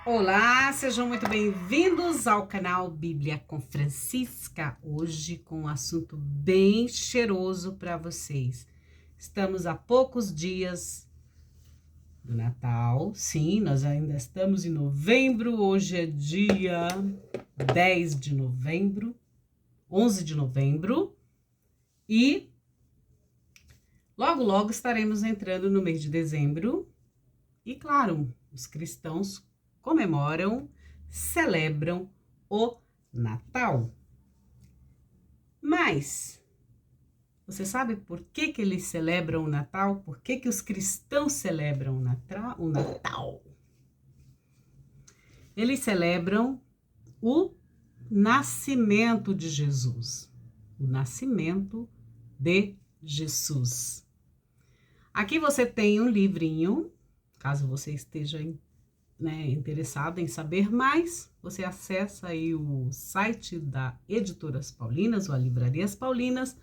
Olá, sejam muito bem-vindos ao canal Bíblia com Francisca, hoje com um assunto bem cheiroso para vocês. Estamos a poucos dias do Natal, sim, nós ainda estamos em novembro, hoje é dia 10 de novembro, 11 de novembro, e logo estaremos entrando no mês de dezembro, e claro, os cristãos comemoram, celebram o Natal. Mas você sabe por que eles celebram o Natal? Por que os cristãos celebram o Natal? Eles celebram o nascimento de Jesus. O nascimento de Jesus. Aqui você tem um livrinho, caso você esteja interessado em saber mais, você acessa aí o site da Editoras Paulinas ou a Livrarias Paulinas,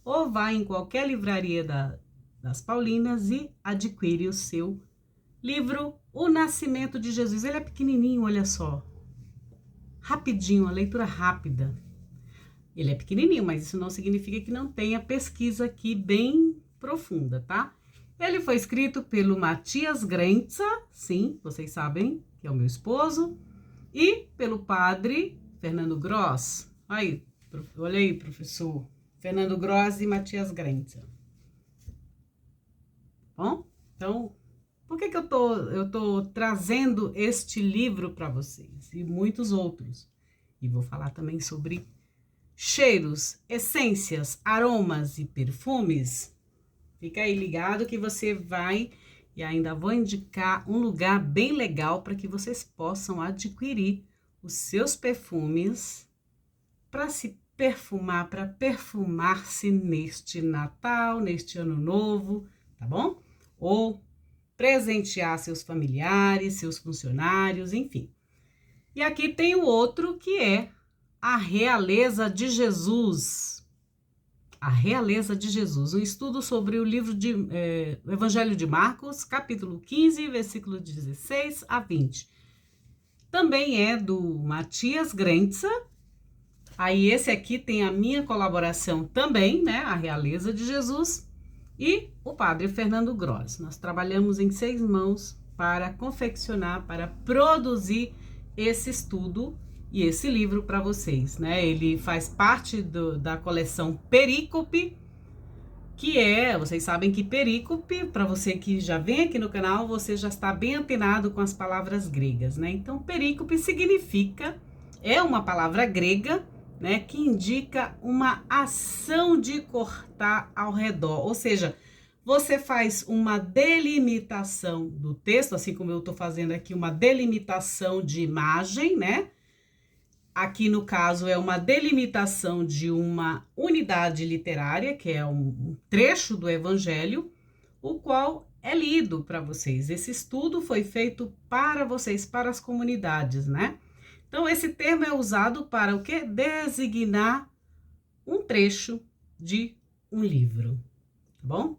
ou vai em qualquer livraria das Paulinas e adquire o seu livro O Nascimento de Jesus. Ele é pequenininho, olha só, rapidinho, uma leitura rápida. Ele é pequenininho, mas isso não significa que não tenha pesquisa aqui bem profunda, tá? Ele foi escrito pelo Matias Grenza, sim, vocês sabem que é o meu esposo, e pelo padre Fernando Gross. Aí, olha aí, professor. Fernando Gross e Matias Grenza. Bom, então, por que eu tô trazendo este livro para vocês? E muitos outros. E vou falar também sobre cheiros, essências, aromas e perfumes. Fica aí ligado que você vai, e ainda vou indicar um lugar bem legal para que vocês possam adquirir os seus perfumes para se perfumar, para perfumar-se neste Natal, neste Ano Novo, tá bom? Ou presentear seus familiares, seus funcionários, enfim. E aqui tem o outro que é a Realeza de Jesus. A Realeza de Jesus, um estudo sobre o livro o Evangelho de Marcos, capítulo 15, versículo 16 a 20. Também é do Matias Grenza. Aí esse aqui tem a minha colaboração também, né? A Realeza de Jesus. E o padre Fernando Gross. Nós trabalhamos em 6 mãos para confeccionar, para produzir esse estudo e esse livro para vocês, né? Ele faz parte da coleção Perícope, que vocês sabem que perícope, para você que já vem aqui no canal, você já está bem antenado com as palavras gregas, né? Então, perícope é uma palavra grega, né? Que indica uma ação de cortar ao redor, ou seja, você faz uma delimitação do texto, assim como eu estou fazendo aqui uma delimitação de imagem, né? Aqui, no caso, é uma delimitação de uma unidade literária, que é um trecho do Evangelho, o qual é lido para vocês. Esse estudo foi feito para vocês, para as comunidades, né? Então, esse termo é usado para o quê? Designar um trecho de um livro, tá bom?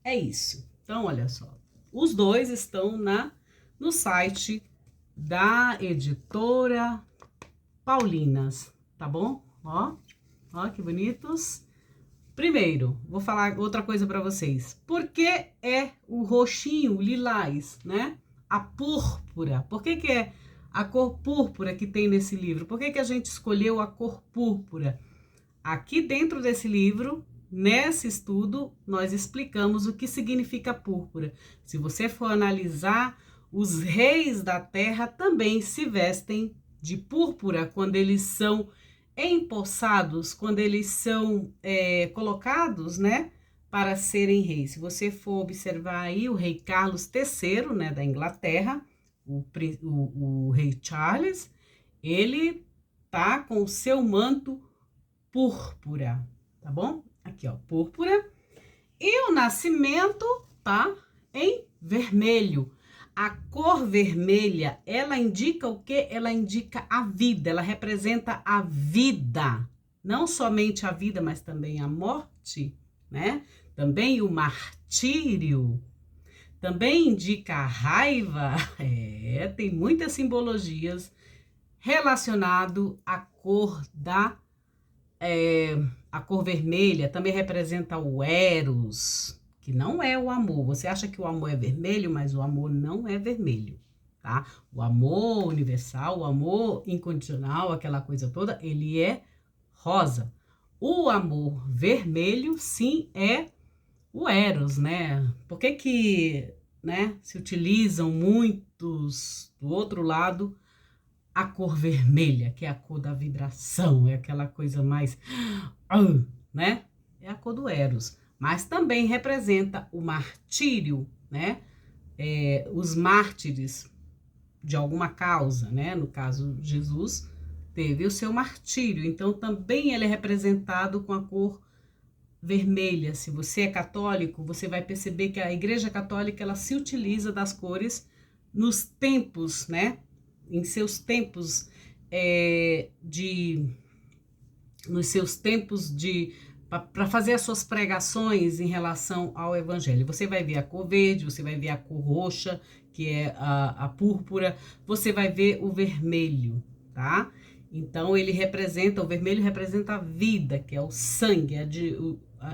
É isso. Então, olha só. Os dois estão no site da editora Paulinas, tá bom? Ó que bonitos. Primeiro, vou falar outra coisa para vocês. Por que é o roxinho, o lilás, né? A púrpura. Por que é a cor púrpura que tem nesse livro? Por que a gente escolheu a cor púrpura? Aqui dentro desse livro, nesse estudo, nós explicamos o que significa púrpura. Se você for analisar, os reis da terra também se vestem de púrpura quando eles são empossados, quando eles são colocados, né, para serem reis. Se você for observar aí o rei Carlos III, né, da Inglaterra, o rei Charles, ele tá com o seu manto púrpura, tá bom? Aqui, ó, púrpura. E o nascimento tá em vermelho. A cor vermelha, ela indica o quê? Ela indica a vida, ela representa a vida. Não somente a vida, mas também a morte, né? Também o martírio. Também indica a raiva. Tem muitas simbologias relacionado à cor a cor vermelha. Também representa o Eros, que não é o amor. Você acha que o amor é vermelho, mas o amor não é vermelho, tá? O amor universal, o amor incondicional, aquela coisa toda, ele é rosa. O amor vermelho, sim, é o Eros, né? Por que, né, se utilizam muitos do outro lado a cor vermelha, que é a cor da vibração, é aquela coisa mais, né? É a cor do Eros. Mas também representa o martírio, né? Os mártires de alguma causa, né? No caso, Jesus teve o seu martírio, então também ele é representado com a cor vermelha. Se você é católico, você vai perceber que a Igreja Católica ela se utiliza das cores nos tempos, né? Em seus tempos nos seus tempos para fazer as suas pregações em relação ao Evangelho. Você vai ver a cor verde, você vai ver a cor roxa, que é a púrpura, você vai ver o vermelho, tá? Então o vermelho representa a vida, que é o sangue,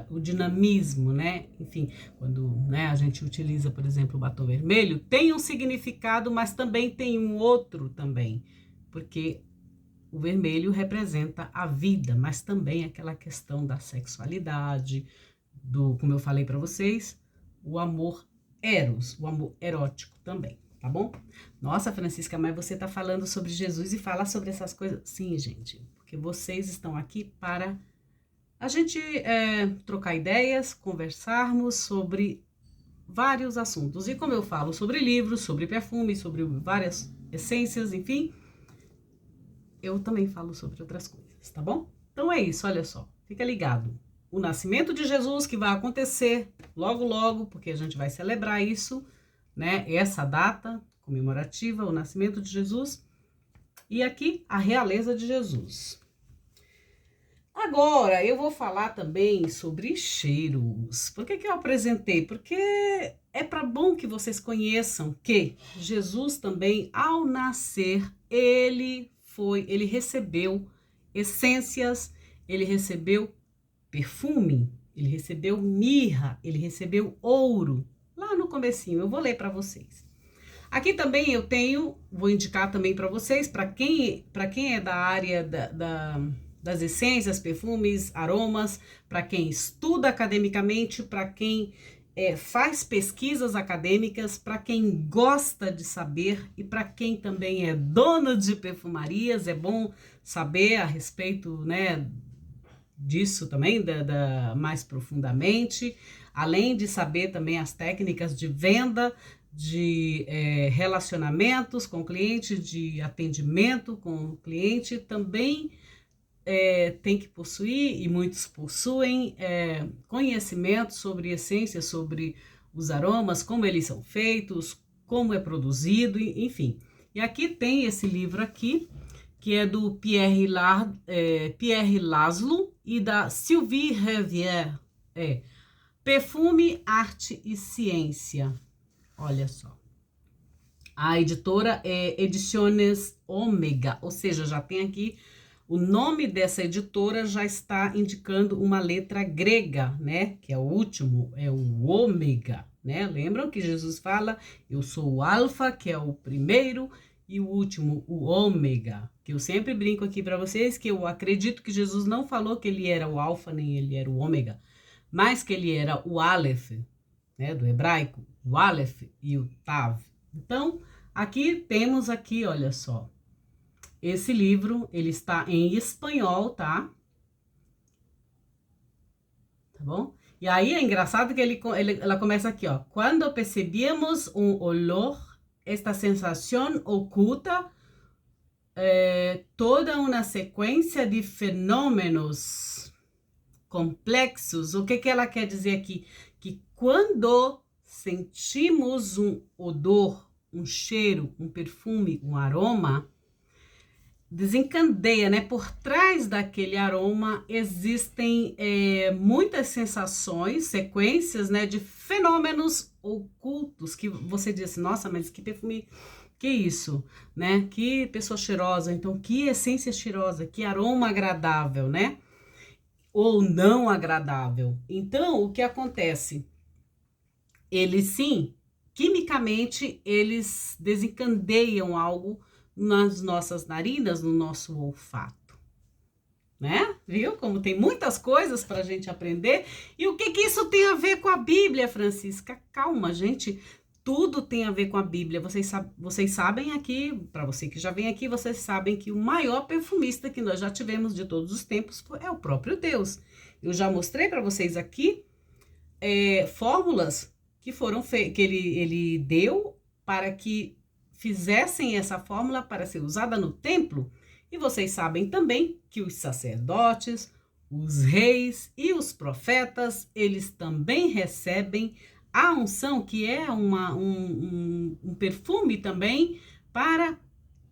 o dinamismo, né? Enfim, quando, né, a gente utiliza, por exemplo, o batom vermelho, tem um significado, mas também tem um outro também, porque o vermelho representa a vida, mas também aquela questão da sexualidade, como eu falei para vocês, o amor eros, o amor erótico também, tá bom? Nossa, Francisca, mas você tá falando sobre Jesus e fala sobre essas coisas? Sim, gente, porque vocês estão aqui para a gente trocar ideias, conversarmos sobre vários assuntos. E como eu falo sobre livros, sobre perfumes, sobre várias essências, enfim, eu também falo sobre outras coisas, tá bom? Então é isso, olha só, fica ligado. O nascimento de Jesus que vai acontecer logo, logo, porque a gente vai celebrar isso, né? Essa data comemorativa, o nascimento de Jesus. E aqui, a realeza de Jesus. Agora, eu vou falar também sobre cheiros. Por que eu apresentei? Porque é para bom que vocês conheçam que Jesus também, ao nascer, ele recebeu essências, ele recebeu perfume, ele recebeu mirra, ele recebeu ouro. Lá no comecinho, eu vou ler para vocês. Aqui também vou indicar também para vocês, para quem é da área das essências, perfumes, aromas, para quem estuda academicamente, para quem faz pesquisas acadêmicas, para quem gosta de saber e para quem também é dono de perfumarias, é bom saber a respeito, né, disso também, mais profundamente, além de saber também as técnicas de venda, de relacionamentos com o cliente, de atendimento com o cliente, também tem que possuir, e muitos possuem, conhecimento sobre essências, sobre os aromas, como eles são feitos, como é produzido, enfim. E aqui tem esse livro aqui, que é do Pierre Laszlo e da Sylvie Rivière. Perfume, Arte e Ciência. Olha só. A editora é Ediciones Ômega, ou seja, já tem aqui o nome dessa editora, já está indicando uma letra grega, né? Que é o último, é o ômega, né? Lembram que Jesus fala, eu sou o alfa, que é o primeiro, e o último, o ômega. Que eu sempre brinco aqui para vocês, que eu acredito que Jesus não falou que ele era o alfa, nem ele era o ômega, mas que ele era o Aleph, né? Do hebraico, o Aleph e o Tav. Então, aqui temos aqui, olha só, esse livro, ele está em espanhol, tá? Tá bom? E aí é engraçado que ela começa aqui, ó. Quando percebíamos um olor, esta sensação oculta toda uma sequência de fenômenos complexos. O que ela quer dizer aqui? Que quando sentimos um odor, um cheiro, um perfume, um aroma, desencandeia, né? Por trás daquele aroma existem muitas sensações, sequências, né? De fenômenos ocultos que você diz assim, nossa, mas que perfume, que isso, né? Que pessoa cheirosa, então que essência cheirosa, que aroma agradável, né? Ou não agradável. Então, o que acontece? Eles sim, quimicamente, eles desencandeiam algo nas nossas narinas, no nosso olfato, né? Viu como tem muitas coisas para a gente aprender? E o que isso tem a ver com a Bíblia, Francisca? Calma, gente. Tudo tem a ver com a Bíblia. Vocês sabem aqui, para você que já vem aqui, vocês sabem que o maior perfumista que nós já tivemos de todos os tempos é o próprio Deus. Eu já mostrei para vocês aqui fórmulas que foram que ele deu para que fizessem essa fórmula para ser usada no templo. E vocês sabem também que os sacerdotes, os reis e os profetas, eles também recebem a unção, que é um perfume também, para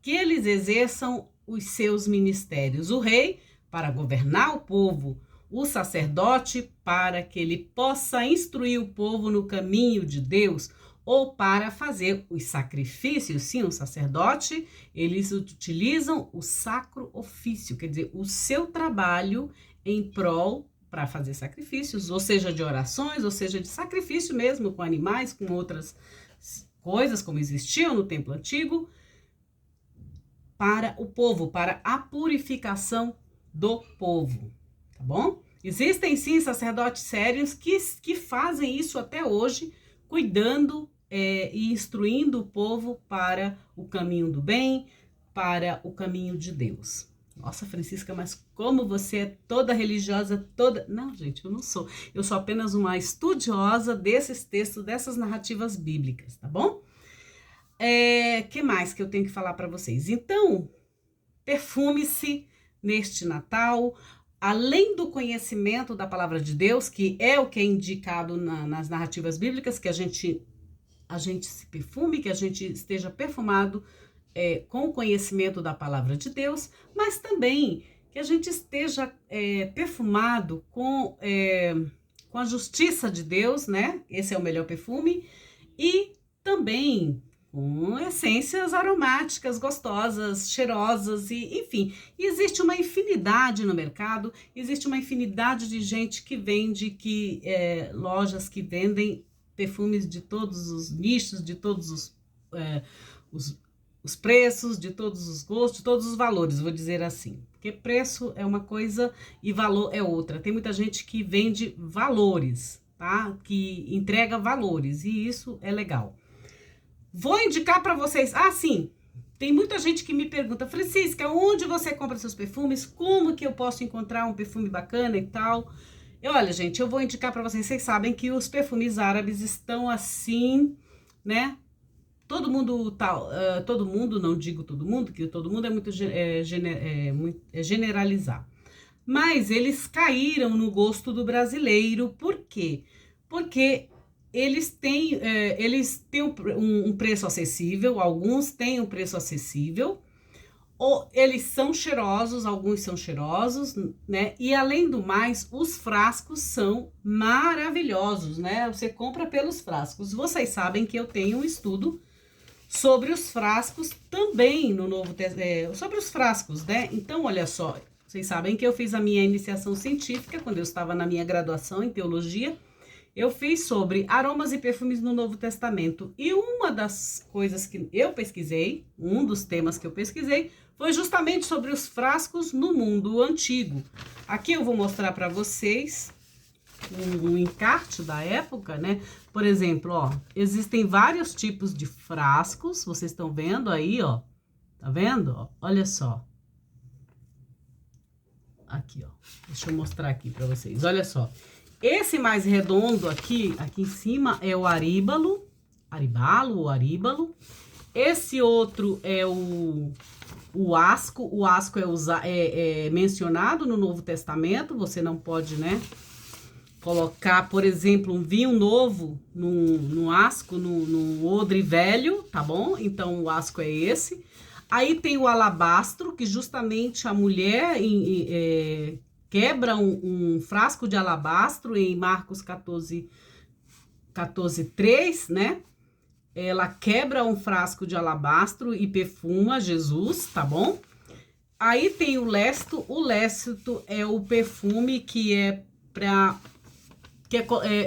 que eles exerçam os seus ministérios. O rei, para governar o povo, o sacerdote, para que ele possa instruir o povo no caminho de Deus, ou para fazer os sacrifícios. Sim, o sacerdote, eles utilizam o sacro ofício, quer dizer, o seu trabalho em prol para fazer sacrifícios, ou seja, de orações, ou seja, de sacrifício mesmo, com animais, com outras coisas, como existiam no templo antigo, para o povo, para a purificação do povo, tá bom? Existem sim sacerdotes sérios que fazem isso até hoje, cuidando e instruindo o povo para o caminho do bem, para o caminho de Deus. Nossa, Francisca, mas como você é toda religiosa, toda... Não, gente, eu não sou. Eu sou apenas uma estudiosa desses textos, dessas narrativas bíblicas, tá bom? Que mais que eu tenho que falar para vocês? Então, perfume-se neste Natal, além do conhecimento da palavra de Deus, que é o que é indicado nas narrativas bíblicas, que a gente se perfume, que a gente esteja perfumado com o conhecimento da palavra de Deus, mas também que a gente esteja perfumado com a justiça de Deus, né? Esse é o melhor perfume, e também com essências aromáticas, gostosas, cheirosas, e enfim, existe uma infinidade no mercado, existe uma infinidade de gente que vende, lojas que vendem perfumes de todos os nichos, de todos os preços, de todos os gostos, de todos os valores, vou dizer assim. Porque preço é uma coisa e valor é outra. Tem muita gente que vende valores, tá? Que entrega valores, e isso é legal. Vou indicar para vocês. Sim, tem muita gente que me pergunta, Francisca, onde você compra seus perfumes? Como que eu posso encontrar um perfume bacana e tal? Olha, gente, eu vou indicar para vocês. Vocês sabem que os perfumes árabes estão assim, né? Todo mundo, todo mundo, não digo todo mundo, que todo mundo é muito generalizar. Mas eles caíram no gosto do brasileiro. Por quê? Porque eles têm um preço acessível, alguns têm um preço acessível, ou eles são cheirosos, alguns são cheirosos, né? E além do mais, os frascos são maravilhosos, né? Você compra pelos frascos. Vocês sabem que eu tenho um estudo sobre os frascos também no Novo Testamento, sobre os frascos, né? Então, olha só, vocês sabem que eu fiz a minha iniciação científica quando eu estava na minha graduação em teologia. Eu fiz sobre aromas e perfumes no Novo Testamento. E uma das coisas que eu pesquisei, um dos temas que eu pesquisei, foi justamente sobre os frascos no mundo antigo. Aqui eu vou mostrar para vocês um encarte da época, né? Por exemplo, ó, existem vários tipos de frascos, vocês estão vendo aí, ó. Tá vendo? Ó, olha só. Aqui, ó. Deixa eu mostrar aqui para vocês. Olha só. Esse mais redondo aqui em cima é o aríbalo. Esse outro é o asco. O asco é mencionado no Novo Testamento. Você não pode, né, colocar, por exemplo, um vinho novo no asco, no odre velho, tá bom? Então, o asco é esse. Aí tem o alabastro, que justamente a mulher quebra um frasco de alabastro em Marcos 14:3, né? Ela quebra um frasco de alabastro e perfuma Jesus, tá bom? Aí tem o lécito. O lécito é o perfume que é para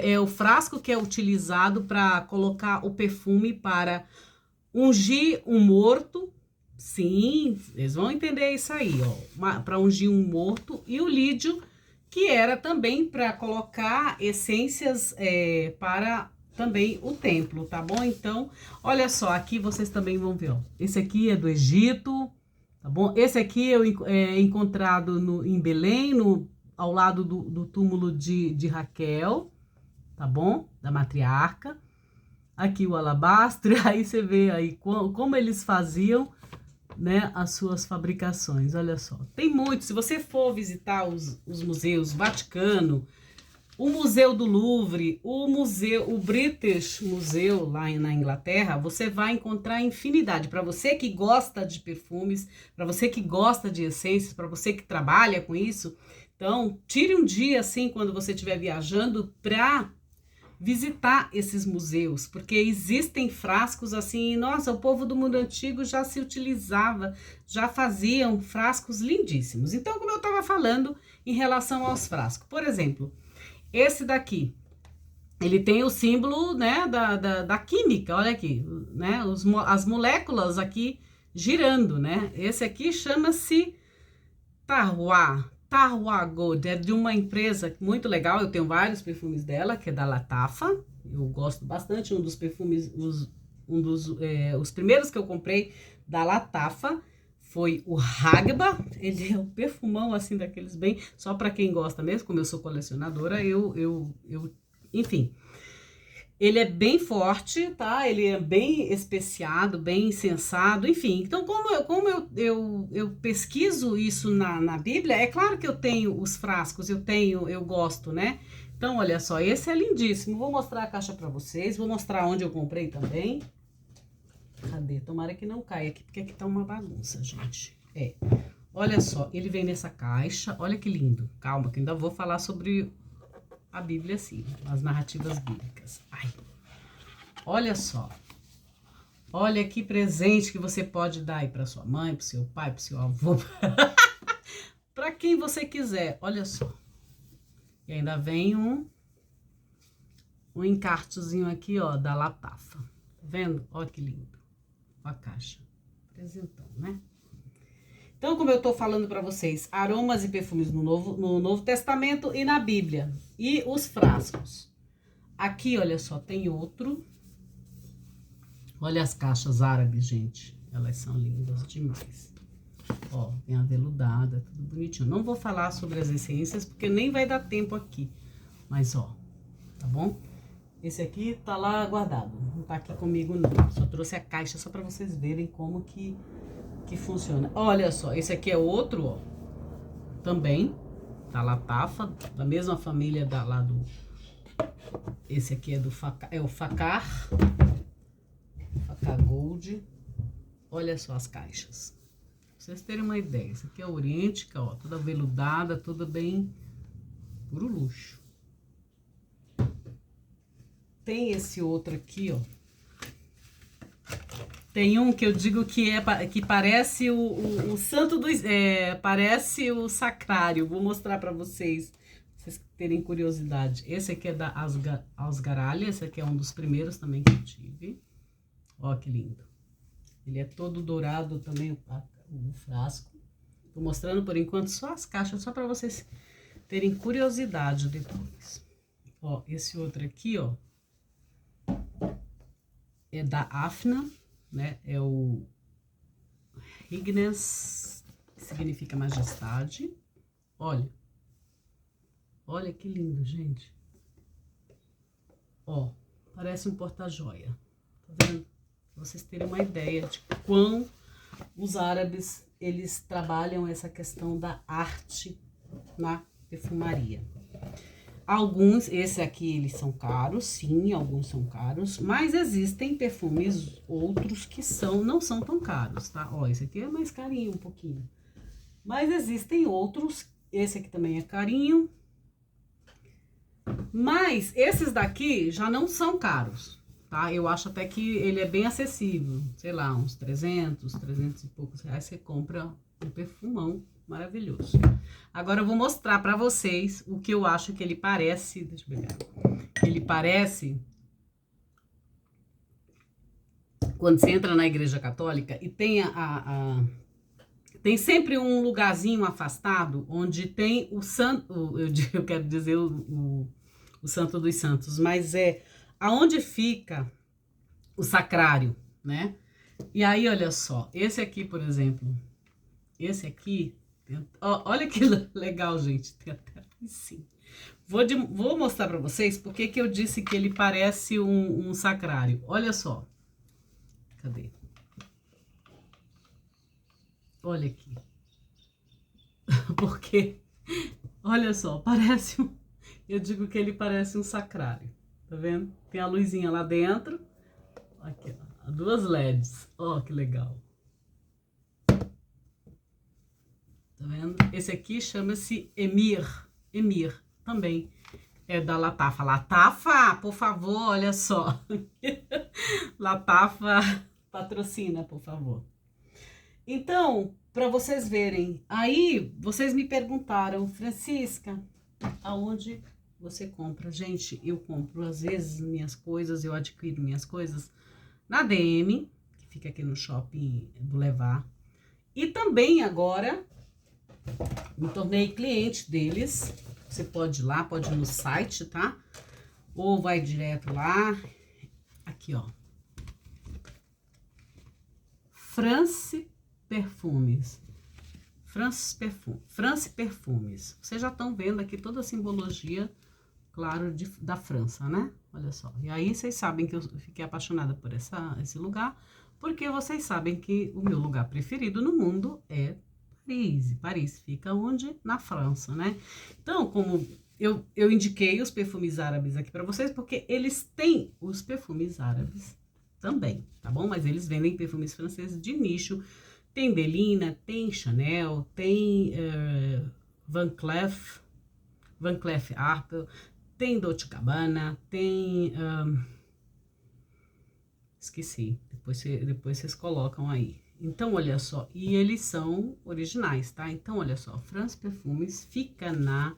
é o frasco que é utilizado para colocar o perfume para ungir um morto. Sim, eles vão entender isso aí, ó. Para ungir um morto. E o lídio, que era também para colocar essências para também o templo, tá bom? Então, olha só, aqui vocês também vão ver, ó. Esse aqui é do Egito, tá bom? Esse aqui é encontrado em Belém, ao lado do túmulo de Raquel, tá bom? Da matriarca. Aqui o alabastre, aí você vê aí como eles faziam, né, as suas fabricações. Olha só, tem muito. Se você for visitar os museus, Vaticano, o Museu do Louvre, o British Museu lá na Inglaterra, você vai encontrar infinidade. Para você que gosta de perfumes, para você que gosta de essências, para você que trabalha com isso, então tire um dia assim quando você estiver viajando para visitar esses museus, porque existem frascos assim, nossa, o povo do mundo antigo já se utilizava, já faziam frascos lindíssimos. Então, como eu estava falando em relação aos frascos, por exemplo, esse daqui, ele tem o símbolo, né, da química, olha aqui, né, as moléculas aqui girando, né, esse aqui chama-se Terroir Gold, é de uma empresa muito legal, eu tenho vários perfumes dela, que é da Latafa, eu gosto bastante, um dos perfumes, os primeiros que eu comprei da Latafa foi o Hagba, ele é um perfumão assim daqueles bem, só para quem gosta mesmo, como eu sou colecionadora, enfim... Ele é bem forte, tá? Ele é bem especiado, bem insensado, enfim. Então, como eu pesquiso isso na Bíblia, é claro que eu tenho os frascos, eu gosto, né? Então, olha só, esse é lindíssimo. Vou mostrar a caixa pra vocês, vou mostrar onde eu comprei também. Cadê? Tomara que não caia aqui, porque aqui tá uma bagunça, gente. Olha só, ele vem nessa caixa, olha que lindo. Calma, que ainda vou falar sobre... a Bíblia, sim, as narrativas bíblicas. Ai, olha só. Olha que presente que você pode dar aí para sua mãe, para seu pai, para seu avô, para quem você quiser. Olha só. E ainda vem um encartezinho aqui, ó, da Latafa. Tá vendo? Olha que lindo. Olha a caixa. Presentão, né? Então, como eu estou falando para vocês, aromas e perfumes no Novo Testamento e na Bíblia. E os frascos. Aqui, olha só, tem outro. Olha as caixas árabes, gente. Elas são lindas demais. Ó, tem aveludada, tudo bonitinho. Não vou falar sobre as essências, porque nem vai dar tempo aqui. Mas, ó, tá bom? Esse aqui tá lá guardado. Não tá aqui comigo, não. Só trouxe a caixa só para vocês verem como que funciona. Olha só, esse aqui é outro, ó, também da Latafa, da mesma família lá do... Esse aqui é o Facar Gold. Olha só as caixas. Pra vocês terem uma ideia. Esse aqui é a Orientica, ó, toda veludada, toda bem puro luxo. Tem esse outro aqui, ó. Tem um que eu digo que parece o santo dos... parece o sacrário. Vou mostrar para vocês terem curiosidade. Esse aqui é da Asgaralha. Esse aqui é um dos primeiros também que eu tive. Ó, que lindo. Ele é todo dourado também, o frasco. Tô mostrando por enquanto só as caixas, só para vocês terem curiosidade depois. Ó, esse outro aqui, ó, é da Afna, né? É o Ignes, que significa majestade. Olha. Olha que lindo, gente. Ó, parece um porta-joia. Tá vendo? Pra vocês terem uma ideia de quão os árabes, eles trabalham essa questão da arte na perfumaria. Alguns, esse aqui, eles são caros, sim, alguns são caros, mas existem perfumes outros que não são tão caros, tá? Ó, esse aqui é mais carinho um pouquinho. Mas existem outros, esse aqui também é carinho. Mas esses daqui já não são caros, tá? Eu acho até que ele é bem acessível. Sei lá, uns 300 e poucos reais você compra um perfumão maravilhoso. Agora eu vou mostrar pra vocês o que eu acho que ele parece. Deixa eu ver. Ele parece quando você entra na igreja católica e tem tem sempre um lugarzinho afastado onde tem o santo, eu quero dizer o santo dos santos, mas é aonde fica o sacrário, né? E aí, olha só, esse aqui, por exemplo, esse aqui, olha que legal, gente, tem até assim. Vou mostrar para vocês porque que eu disse que ele parece um sacrário. Olha só, cadê? Olha aqui, porque, olha só, parece eu digo que ele parece um sacrário, tá vendo? Tem a luzinha lá dentro, aqui, ó, 2 LEDs, ó, que legal. Tá vendo? Esse aqui chama-se Emir, também é da Latafa. Latafa, por favor, olha só. Latafa patrocina, por favor. Então, para vocês verem, aí vocês me perguntaram, Francisca, aonde você compra? Gente, eu compro às vezes minhas coisas, eu adquiro minhas coisas na DM, que fica aqui no Shopping Boulevard. E também agora me tornei cliente deles. Você pode ir lá, pode ir no site, tá? Ou vai direto lá. Aqui, ó. France Perfumes. France Perfumes. Vocês já estão vendo aqui toda a simbologia, claro, da França, né? Olha só. E aí vocês sabem que eu fiquei apaixonada por esse lugar, porque vocês sabem que o meu lugar preferido no mundo é Paris. Paris fica onde? Na França, né? Então, como eu indiquei os perfumes árabes aqui para vocês, porque eles têm os perfumes árabes também, tá bom? Mas eles vendem perfumes franceses de nicho. Tem Delina, tem Chanel, tem Van Cleef Arpels, tem Dolce Gabbana, tem... esqueci, depois vocês colocam aí. Então, olha só, e eles são originais, tá? Então, olha só, France Perfumes fica na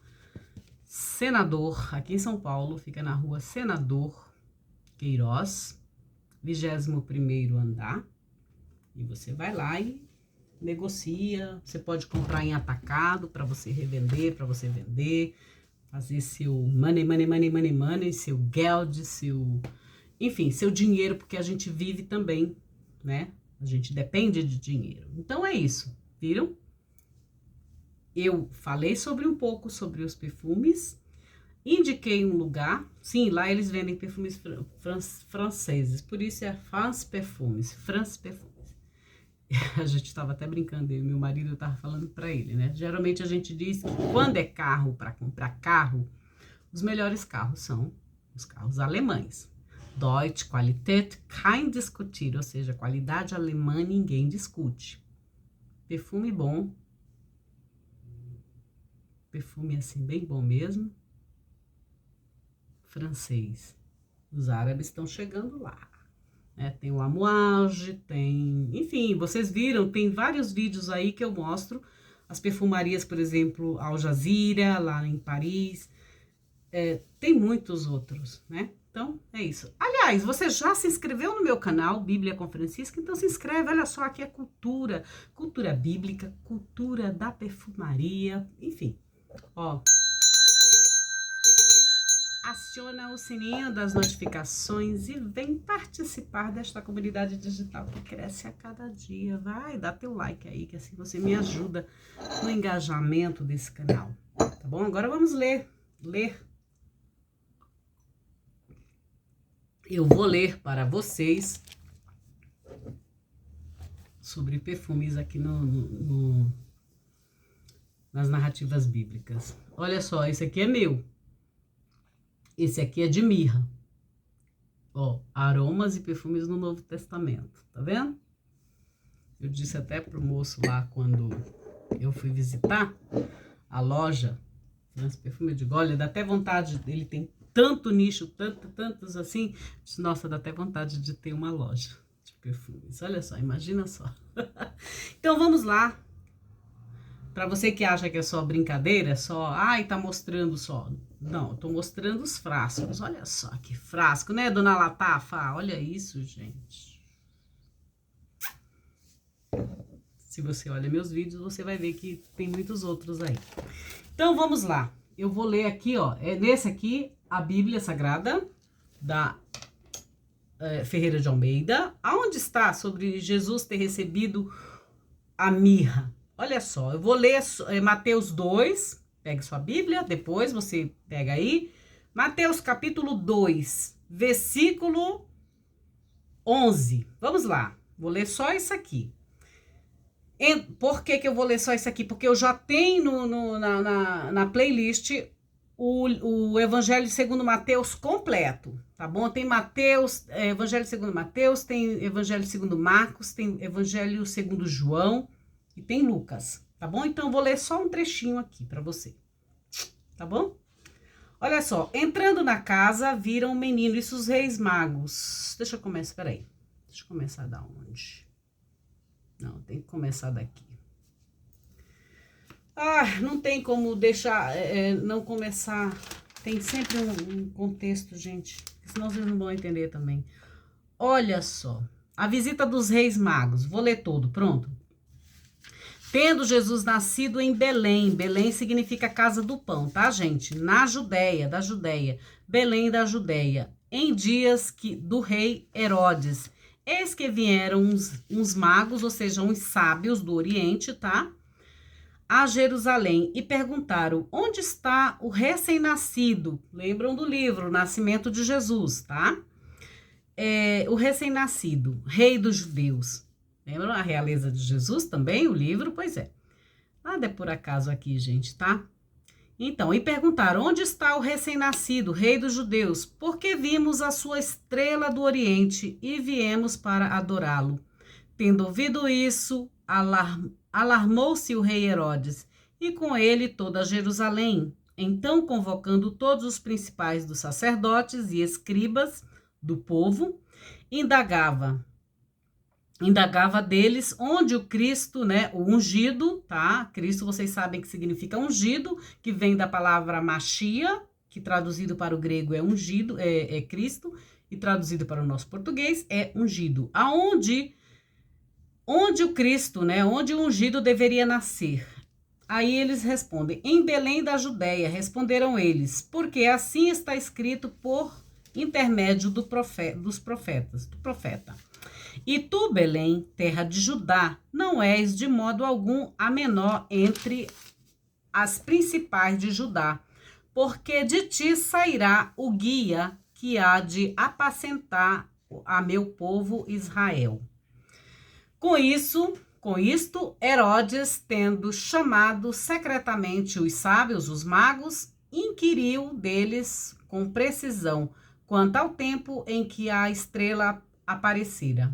Senador, aqui em São Paulo, fica na rua Senador Queiroz, 21º andar. E você vai lá e negocia, você pode comprar em atacado para você revender, para você vender, fazer seu money, seu geld, enfim, seu dinheiro, porque a gente vive também, né? A gente depende de dinheiro. Então é isso, viram? Eu falei um pouco sobre os perfumes, indiquei um lugar, sim, lá eles vendem perfumes franceses, por isso é France Perfumes. A gente estava até brincando, eu e meu marido, eu estava falando para ele, né? Geralmente a gente diz que quando é carro, para comprar carro, os melhores carros são os carros alemães. Deutsche Qualität kein discutir, ou seja, qualidade alemã ninguém discute. Perfume bom, perfume assim bem bom mesmo, francês. Os árabes estão chegando lá. Tem o Amouage, tem... Enfim, vocês viram, tem vários vídeos aí que eu mostro. As perfumarias, por exemplo, Al Jazeera, lá em Paris. Tem muitos outros, né? Então, é isso. Aliás, você já se inscreveu no meu canal, Bíblia com Francisca? Então se inscreve, olha só, aqui é cultura. Cultura bíblica, cultura da perfumaria, enfim. Ó... Aciona o sininho das notificações e vem participar desta comunidade digital que cresce a cada dia. Vai, dá teu like aí, que assim você me ajuda no engajamento desse canal. Tá bom? Agora vamos ler. Eu vou ler para vocês sobre perfumes aqui nas narrativas bíblicas. Olha só, esse aqui é meu. Esse aqui é de mirra. Ó, aromas e perfumes no Novo Testamento, tá vendo? Eu disse até pro moço lá quando eu fui visitar a loja, esse perfume de Gólea, dá até vontade, ele tem tanto nicho, tantos assim, disse, nossa, dá até vontade de ter uma loja de perfumes. Olha só, imagina só. Então vamos lá. Para você que acha que é só brincadeira, é só, ai, tá mostrando só. Não, eu tô mostrando os frascos. Olha só que frasco, né, dona Latafa? Olha isso, gente. Se você olha meus vídeos, você vai ver que tem muitos outros aí. Então, vamos lá. Eu vou ler aqui, ó. É nesse aqui, a Bíblia Sagrada, da Ferreira de Almeida. Aonde está sobre Jesus ter recebido a mirra? Olha só, eu vou ler Mateus 2, pegue sua Bíblia, depois você pega aí. Mateus capítulo 2, versículo 11. Vamos lá, vou ler só isso aqui. Por que eu vou ler só isso aqui? Porque eu já tenho na playlist o Evangelho segundo Mateus completo, tá bom? Tem Mateus, Evangelho segundo Mateus, tem Evangelho segundo Marcos, tem Evangelho segundo João e tem Lucas, tá bom? Então eu vou ler só um trechinho aqui para você, tá bom? Olha só, entrando na casa, viram o menino, isso os reis magos. Deixa eu começar, peraí. Deixa eu começar da onde? Não, tem que começar daqui. Ah, não tem como deixar, não começar. Tem sempre um contexto, gente. Senão vocês não vão entender também. Olha só. A visita dos reis magos. Vou ler todo, pronto. Tendo Jesus nascido em Belém. Belém significa casa do pão, tá, gente? Na Judéia, da Judéia. Belém da Judéia. Em dias do rei Herodes. Eis que vieram uns magos, ou seja, uns sábios do Oriente, tá? A Jerusalém e perguntaram, onde está o recém-nascido? Lembram do livro, o Nascimento de Jesus, tá? O recém-nascido, rei dos judeus. Lembram a realeza de Jesus também, o livro? Pois é. Nada é por acaso aqui, gente, tá? Então, e perguntaram, onde está o recém-nascido, rei dos judeus? Porque vimos a sua estrela do Oriente e viemos para adorá-lo. Tendo ouvido isso, alarmou-se o rei Herodes, e com ele toda Jerusalém. Então, convocando todos os principais dos sacerdotes e escribas do povo, indagava deles onde o Cristo, né, o ungido, tá? Cristo, vocês sabem que significa ungido, que vem da palavra Machia, que traduzido para o grego é ungido, é Cristo, e traduzido para o nosso português é ungido. Onde o Cristo, né, onde o ungido deveria nascer? Aí eles respondem, em Belém da Judéia, responderam eles, porque assim está escrito por intermédio do profeta. E tu, Belém, terra de Judá, não és de modo algum a menor entre as principais de Judá, porque de ti sairá o guia que há de apacentar a meu povo Israel. Com isto, Herodes, tendo chamado secretamente os sábios, os magos, inquiriu deles com precisão quanto ao tempo em que a estrela aparecera.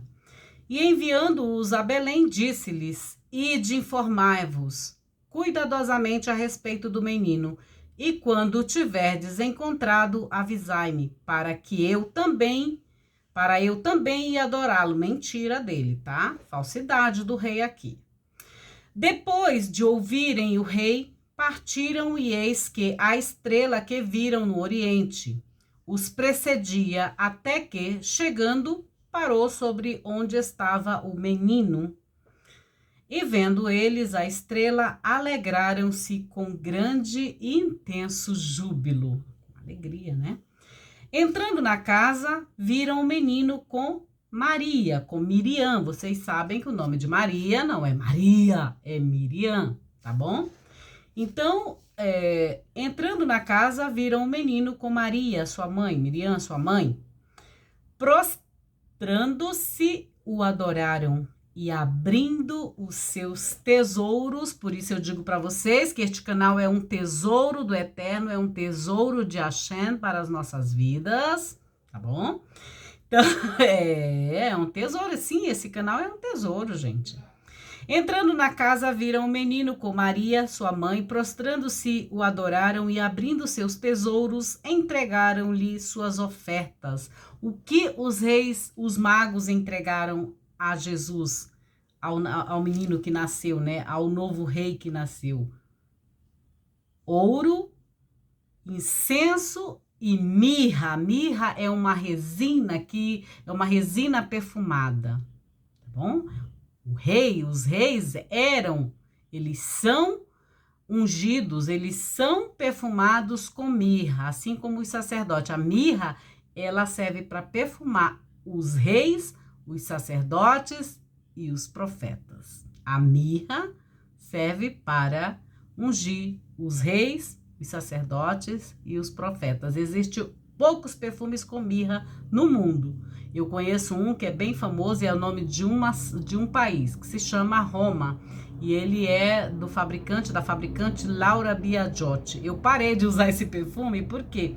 E enviando-os a Belém, disse-lhes, ide informai-vos cuidadosamente a respeito do menino, e quando o tiverdes encontrado, avisai-me, para eu também ir adorá-lo. Mentira dele, tá? Falsidade do rei aqui. Depois de ouvirem o rei, partiram, e eis que a estrela que viram no oriente os precedia, até que, chegando, parou sobre onde estava o menino. E vendo eles a estrela, alegraram-se com grande e intenso júbilo. Alegria, né? Entrando na casa, viram o menino com Maria, com Miriam. Vocês sabem que o nome de Maria não é Maria, é Miriam, tá bom? Então, entrando na casa, viram o menino com Maria, sua mãe, Miriam, sua mãe. Prostrando-se, o adoraram e abrindo os seus tesouros. Por isso eu digo para vocês que este canal é um tesouro do Eterno, é um tesouro de Hashem para as nossas vidas, tá bom? Então, é um tesouro, sim, esse canal é um tesouro, gente. Entrando na casa, viram o menino com Maria, sua mãe, prostrando-se, o adoraram e, abrindo seus tesouros, entregaram-lhe suas ofertas. O que os reis, os magos entregaram a Jesus, ao menino que nasceu, né? Ao novo rei que nasceu? Ouro, incenso e mirra. Mirra é uma resina é uma resina perfumada, tá bom? Os reis eles são ungidos, eles são perfumados com mirra, assim como os sacerdotes. A mirra, ela serve para perfumar os reis, os sacerdotes e os profetas. A mirra serve para ungir os reis, os sacerdotes e os profetas. Existem poucos perfumes com mirra no mundo. Eu conheço um que é bem famoso e é o nome de um país, que se chama Roma. E ele é da fabricante Laura Biagiotti. Eu parei de usar esse perfume porque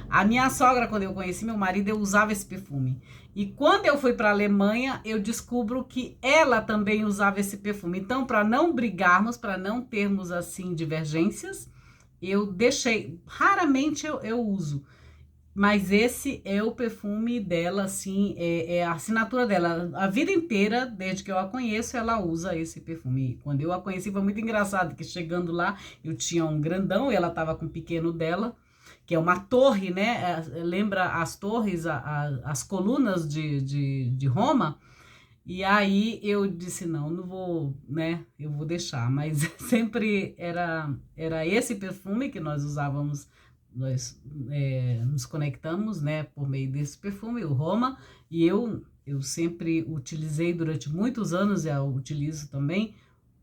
a minha sogra, quando eu conheci meu marido, eu usava esse perfume. E quando eu fui para a Alemanha, eu descubro que ela também usava esse perfume. Então, para não brigarmos, para não termos assim divergências, eu deixei. Raramente eu uso. Mas esse é o perfume dela, assim, é a assinatura dela. A vida inteira, desde que eu a conheço, ela usa esse perfume. Quando eu a conheci, foi muito engraçado, que chegando lá, eu tinha um grandão e ela tava com o pequeno dela, que é uma torre, né? Lembra as torres, as colunas de Roma? E aí eu disse, não vou, né? Eu vou deixar. Mas sempre era esse perfume que nós usávamos. Nós nos conectamos, né, por meio desse perfume, o Roma, e eu sempre utilizei durante muitos anos, e eu utilizo também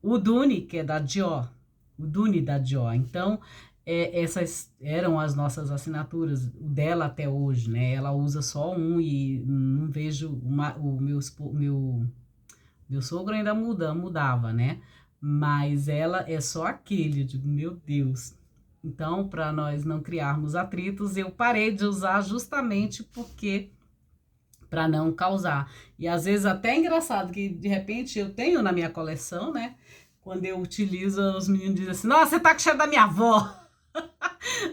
o Duni, que é da Dior, o Duni da Dior. Então, essas eram as nossas assinaturas, o dela até hoje, né, ela usa só um e não vejo, o meu sogro ainda mudava, né, mas ela é só aquele, eu digo, meu Deus. Então, para nós não criarmos atritos, eu parei de usar justamente porque para não causar. E às vezes até é engraçado que de repente eu tenho na minha coleção, né? Quando eu utilizo, os meninos dizem assim: "Nossa, você tá com cheiro da minha avó".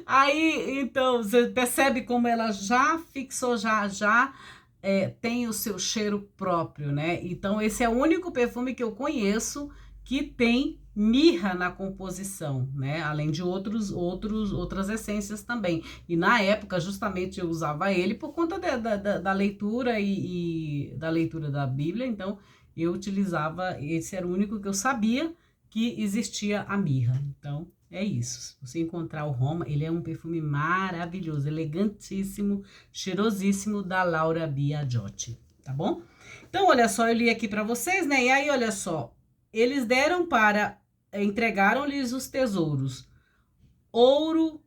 Aí, então, você percebe como ela já fixou, já tem o seu cheiro próprio, né? Então, esse é o único perfume que eu conheço que tem mirra na composição, né? Além de outras essências também. E na época, justamente, eu usava ele por conta da leitura e da leitura da Bíblia. Então, eu utilizava, esse era o único que eu sabia que existia a mirra. Então, é isso. Se você encontrar o Roma, ele é um perfume maravilhoso, elegantíssimo, cheirosíssimo, da Laura Biagiotti, tá bom? Então, olha só, eu li aqui para vocês, né? E aí, olha só, eles entregaram-lhes os tesouros, ouro,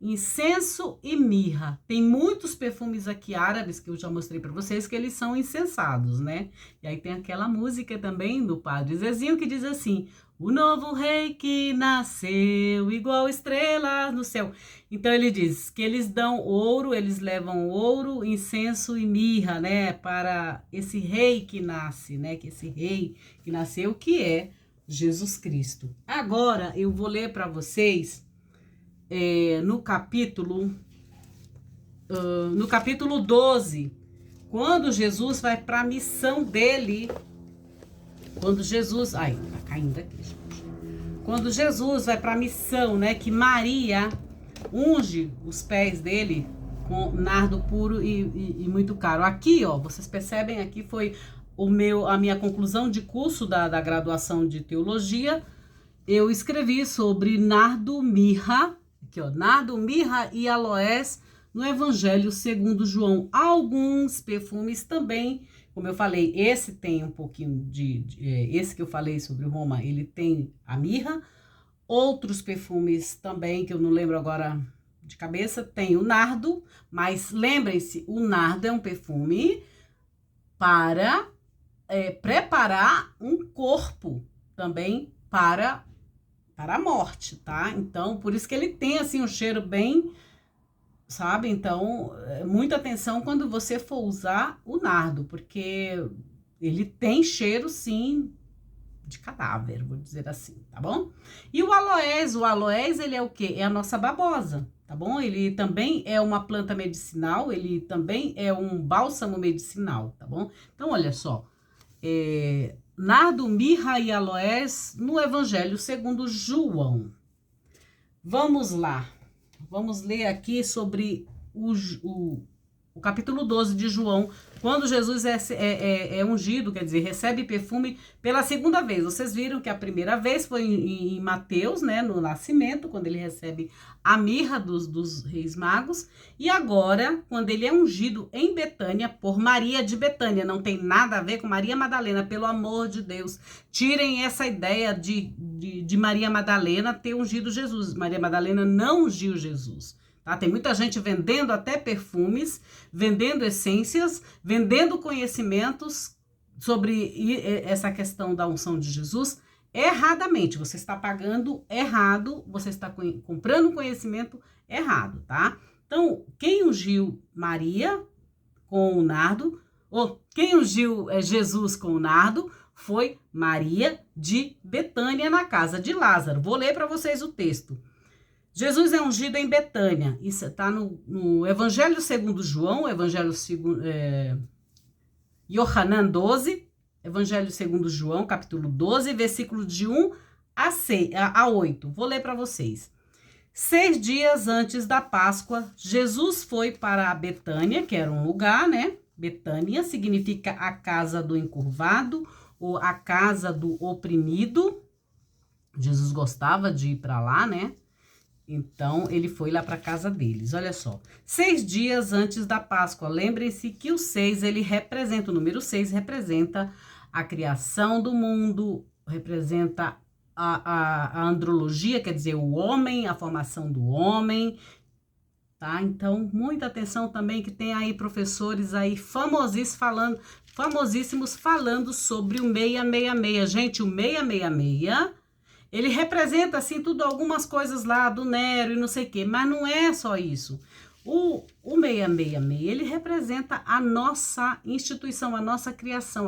incenso e mirra. Tem muitos perfumes aqui árabes que eu já mostrei para vocês que eles são incensados, né? E aí tem aquela música também do Padre Zezinho que diz assim: o novo rei que nasceu igual estrelas no céu. Então ele diz que eles dão ouro, eles levam ouro, incenso e mirra, né? Para esse rei que nasce, né? Que esse rei que nasceu, que é Jesus Cristo. Agora eu vou ler para vocês no capítulo 12, quando Jesus vai para a missão dele, quando Jesus, tá caindo aqui, gente. Quando Jesus vai para a missão, né, que Maria unge os pés dele com nardo puro e muito caro. Aqui, ó, vocês percebem, aqui foi a minha conclusão de curso da graduação de teologia. Eu escrevi sobre nardo, mirra, aqui, ó, nardo, mirra e aloés no Evangelho segundo João. Alguns perfumes também, como eu falei, esse tem um pouquinho esse que eu falei sobre o Roma, ele tem a mirra. Outros perfumes também, que eu não lembro agora de cabeça, tem o nardo, mas lembrem-se, o nardo é um perfume para preparar um corpo também para a morte, tá? Então, por isso que ele tem, assim, um cheiro bem, sabe? Então, muita atenção quando você for usar o nardo, porque ele tem cheiro, sim, de cadáver, vou dizer assim, tá bom? E o aloés, ele é o quê? É a nossa babosa, tá bom? Ele também é uma planta medicinal, ele também é um bálsamo medicinal, tá bom? Então, olha só, nardo, mirra e aloés no Evangelho segundo João. Vamos lá, vamos ler aqui sobre o capítulo 12 de João, quando Jesus é ungido, quer dizer, recebe perfume pela segunda vez. Vocês viram que a primeira vez foi em Mateus, né, no nascimento, quando ele recebe a mirra dos reis magos, e agora, quando ele é ungido em Betânia, por Maria de Betânia. Não tem nada a ver com Maria Madalena, pelo amor de Deus. Tirem essa ideia de Maria Madalena ter ungido Jesus. Maria Madalena não ungiu Jesus. Tá? Tem muita gente vendendo até perfumes, vendendo essências, vendendo conhecimentos sobre essa questão da unção de Jesus erradamente. Você está pagando errado, você está comprando conhecimento errado, tá? Então, quem ungiu Maria com o nardo, ou quem ungiu Jesus com o nardo, foi Maria de Betânia, na casa de Lázaro. Vou ler para vocês o texto. Jesus é ungido em Betânia. Isso está no Evangelho segundo João, Evangelho segundo Yohanan 12, Evangelho segundo João, capítulo 12, versículo de 1 a 8. Vou ler para vocês. 6 dias antes da Páscoa, Jesus foi para Betânia, que era um lugar, né? Betânia significa a casa do encurvado ou a casa do oprimido. Jesus gostava de ir para lá, né? Então, ele foi lá para a casa deles. Olha só, 6 dias antes da Páscoa. Lembrem-se que o 6, ele representa, o número 6 representa a criação do mundo, representa a andrologia, quer dizer, o homem, a formação do homem, tá? Então, muita atenção também, que tem aí professores aí famosíssimos falando sobre o 666. Gente, o 666... ele representa, assim, tudo, algumas coisas lá do Nero e não sei o quê, mas não é só isso. O 666, ele representa a nossa instituição, a nossa criação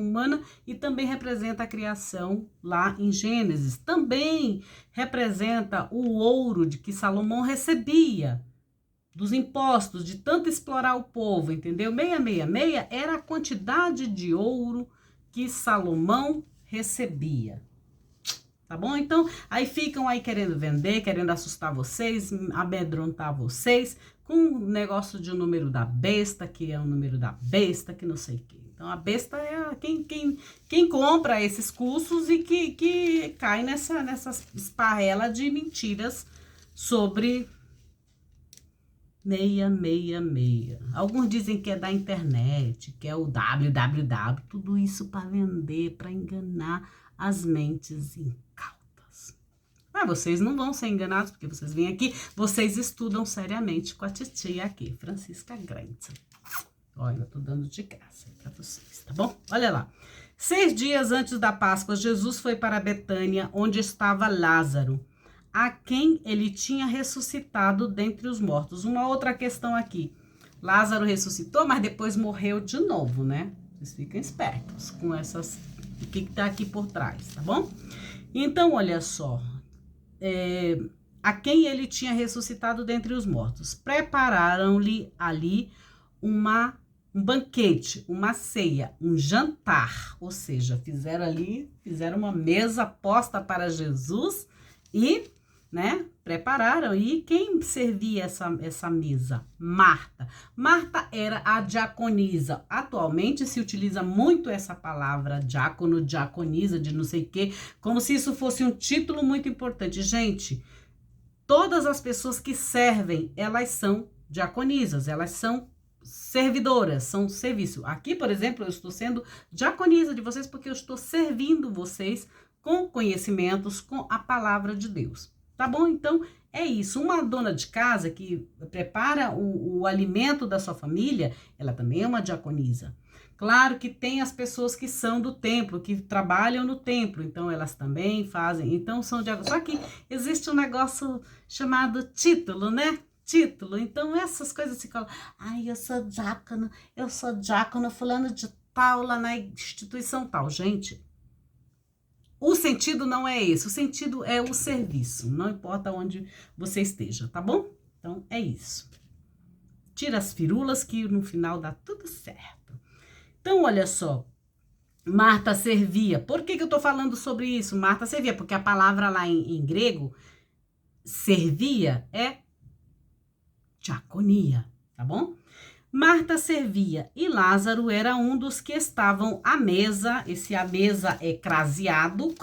humana, e também representa a criação lá em Gênesis. Também representa o ouro de que Salomão recebia dos impostos, de tanto explorar o povo, entendeu? 666 era a quantidade de ouro que Salomão recebia. Tá bom? Então, aí ficam aí querendo vender, querendo assustar vocês, amedrontar vocês, com o negócio de um número da besta, que é o número da besta, que não sei o quê. Então, a besta é quem compra esses cursos e que cai nessas esparrela de mentiras sobre 666. Alguns dizem que é da internet, que é o www, tudo isso para vender, para enganar as mentes incautas. Mas vocês não vão ser enganados, porque vocês vêm aqui, vocês estudam seriamente com a titia aqui, Francisca Grantz. Olha, eu tô dando de graça para vocês, tá bom? Olha lá. 6 dias antes da Páscoa, Jesus foi para Betânia, onde estava Lázaro, a quem ele tinha ressuscitado dentre os mortos. Uma outra questão aqui. Lázaro ressuscitou, mas depois morreu de novo, né? Vocês ficam espertos com essas... o que tá aqui por trás, tá bom? Então, olha só, a quem ele tinha ressuscitado dentre os mortos. Prepararam-lhe ali um banquete, uma ceia, um jantar, ou seja, fizeram uma mesa posta para Jesus e, né, prepararam. E quem servia essa mesa? Marta. Marta era a diaconisa. Atualmente se utiliza muito essa palavra diácono, diaconisa, de não sei o quê, como se isso fosse um título muito importante. Gente, todas as pessoas que servem, elas são diaconisas, elas são servidoras, são serviço. Aqui, por exemplo, eu estou sendo diaconisa de vocês porque eu estou servindo vocês com conhecimentos, com a palavra de Deus. Tá bom? Então, é isso. Uma dona de casa que prepara o alimento da sua família, ela também é uma diaconisa. Claro que tem as pessoas que são do templo, que trabalham no templo, então elas também fazem, então são de... Só que existe um negócio chamado título, né? Título, então essas coisas se colocam, ai, eu sou diácono fulano de tal, lá na instituição tal. Gente, o sentido não é esse, o sentido é o serviço, não importa onde você esteja, tá bom? Então é isso. Tira as firulas que no final dá tudo certo. Então, olha só, Marta servia. Por que eu tô falando sobre isso? Marta servia, porque a palavra lá em grego, servia, é diaconia, tá bom? Marta servia e Lázaro era um dos que estavam à mesa. Esse à mesa é craseado.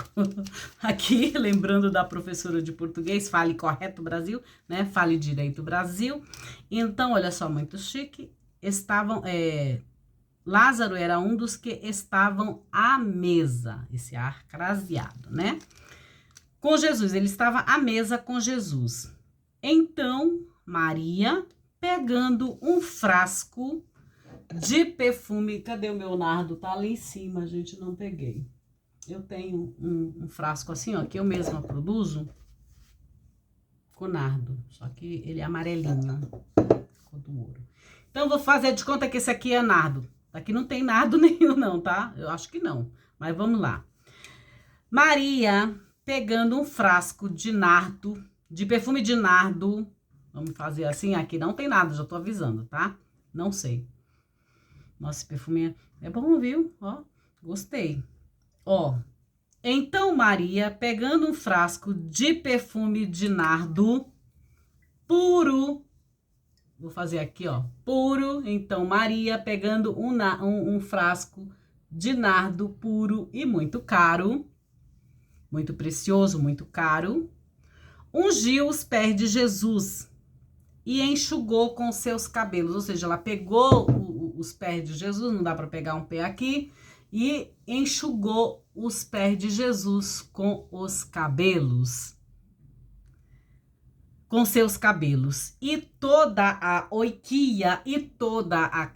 Aqui, lembrando da professora de português, fale correto Brasil, né? Fale direito Brasil. Então, olha só, muito chique. Lázaro era um dos que estavam à mesa. Esse ar craseado, né? Com Jesus, ele estava à mesa com Jesus. Então, Maria, pegando um frasco de perfume. Cadê o meu nardo? Tá ali em cima, gente, não peguei. Eu tenho um frasco assim, ó, que eu mesma produzo com nardo. Só que ele é amarelinho, cor do ouro. Então, vou fazer de conta que esse aqui é nardo. Aqui não tem nardo nenhum não, tá? Eu acho que não, mas vamos lá. Maria, pegando um frasco de nardo, de perfume de nardo. Vamos fazer assim, aqui não tem nada, já tô avisando, tá? Não sei. Nossa, esse perfume é bom, viu? Ó, gostei. Ó, então Maria, pegando um frasco de perfume de nardo puro, vou fazer aqui, ó, puro. Então Maria, pegando um frasco de nardo puro e muito caro, muito precioso, muito caro, ungiu os pés de Jesus e enxugou com seus cabelos, ou seja, ela pegou os pés de Jesus, não dá para pegar um pé aqui, e enxugou os pés de Jesus com os cabelos, com seus cabelos. E toda a oiquia e toda a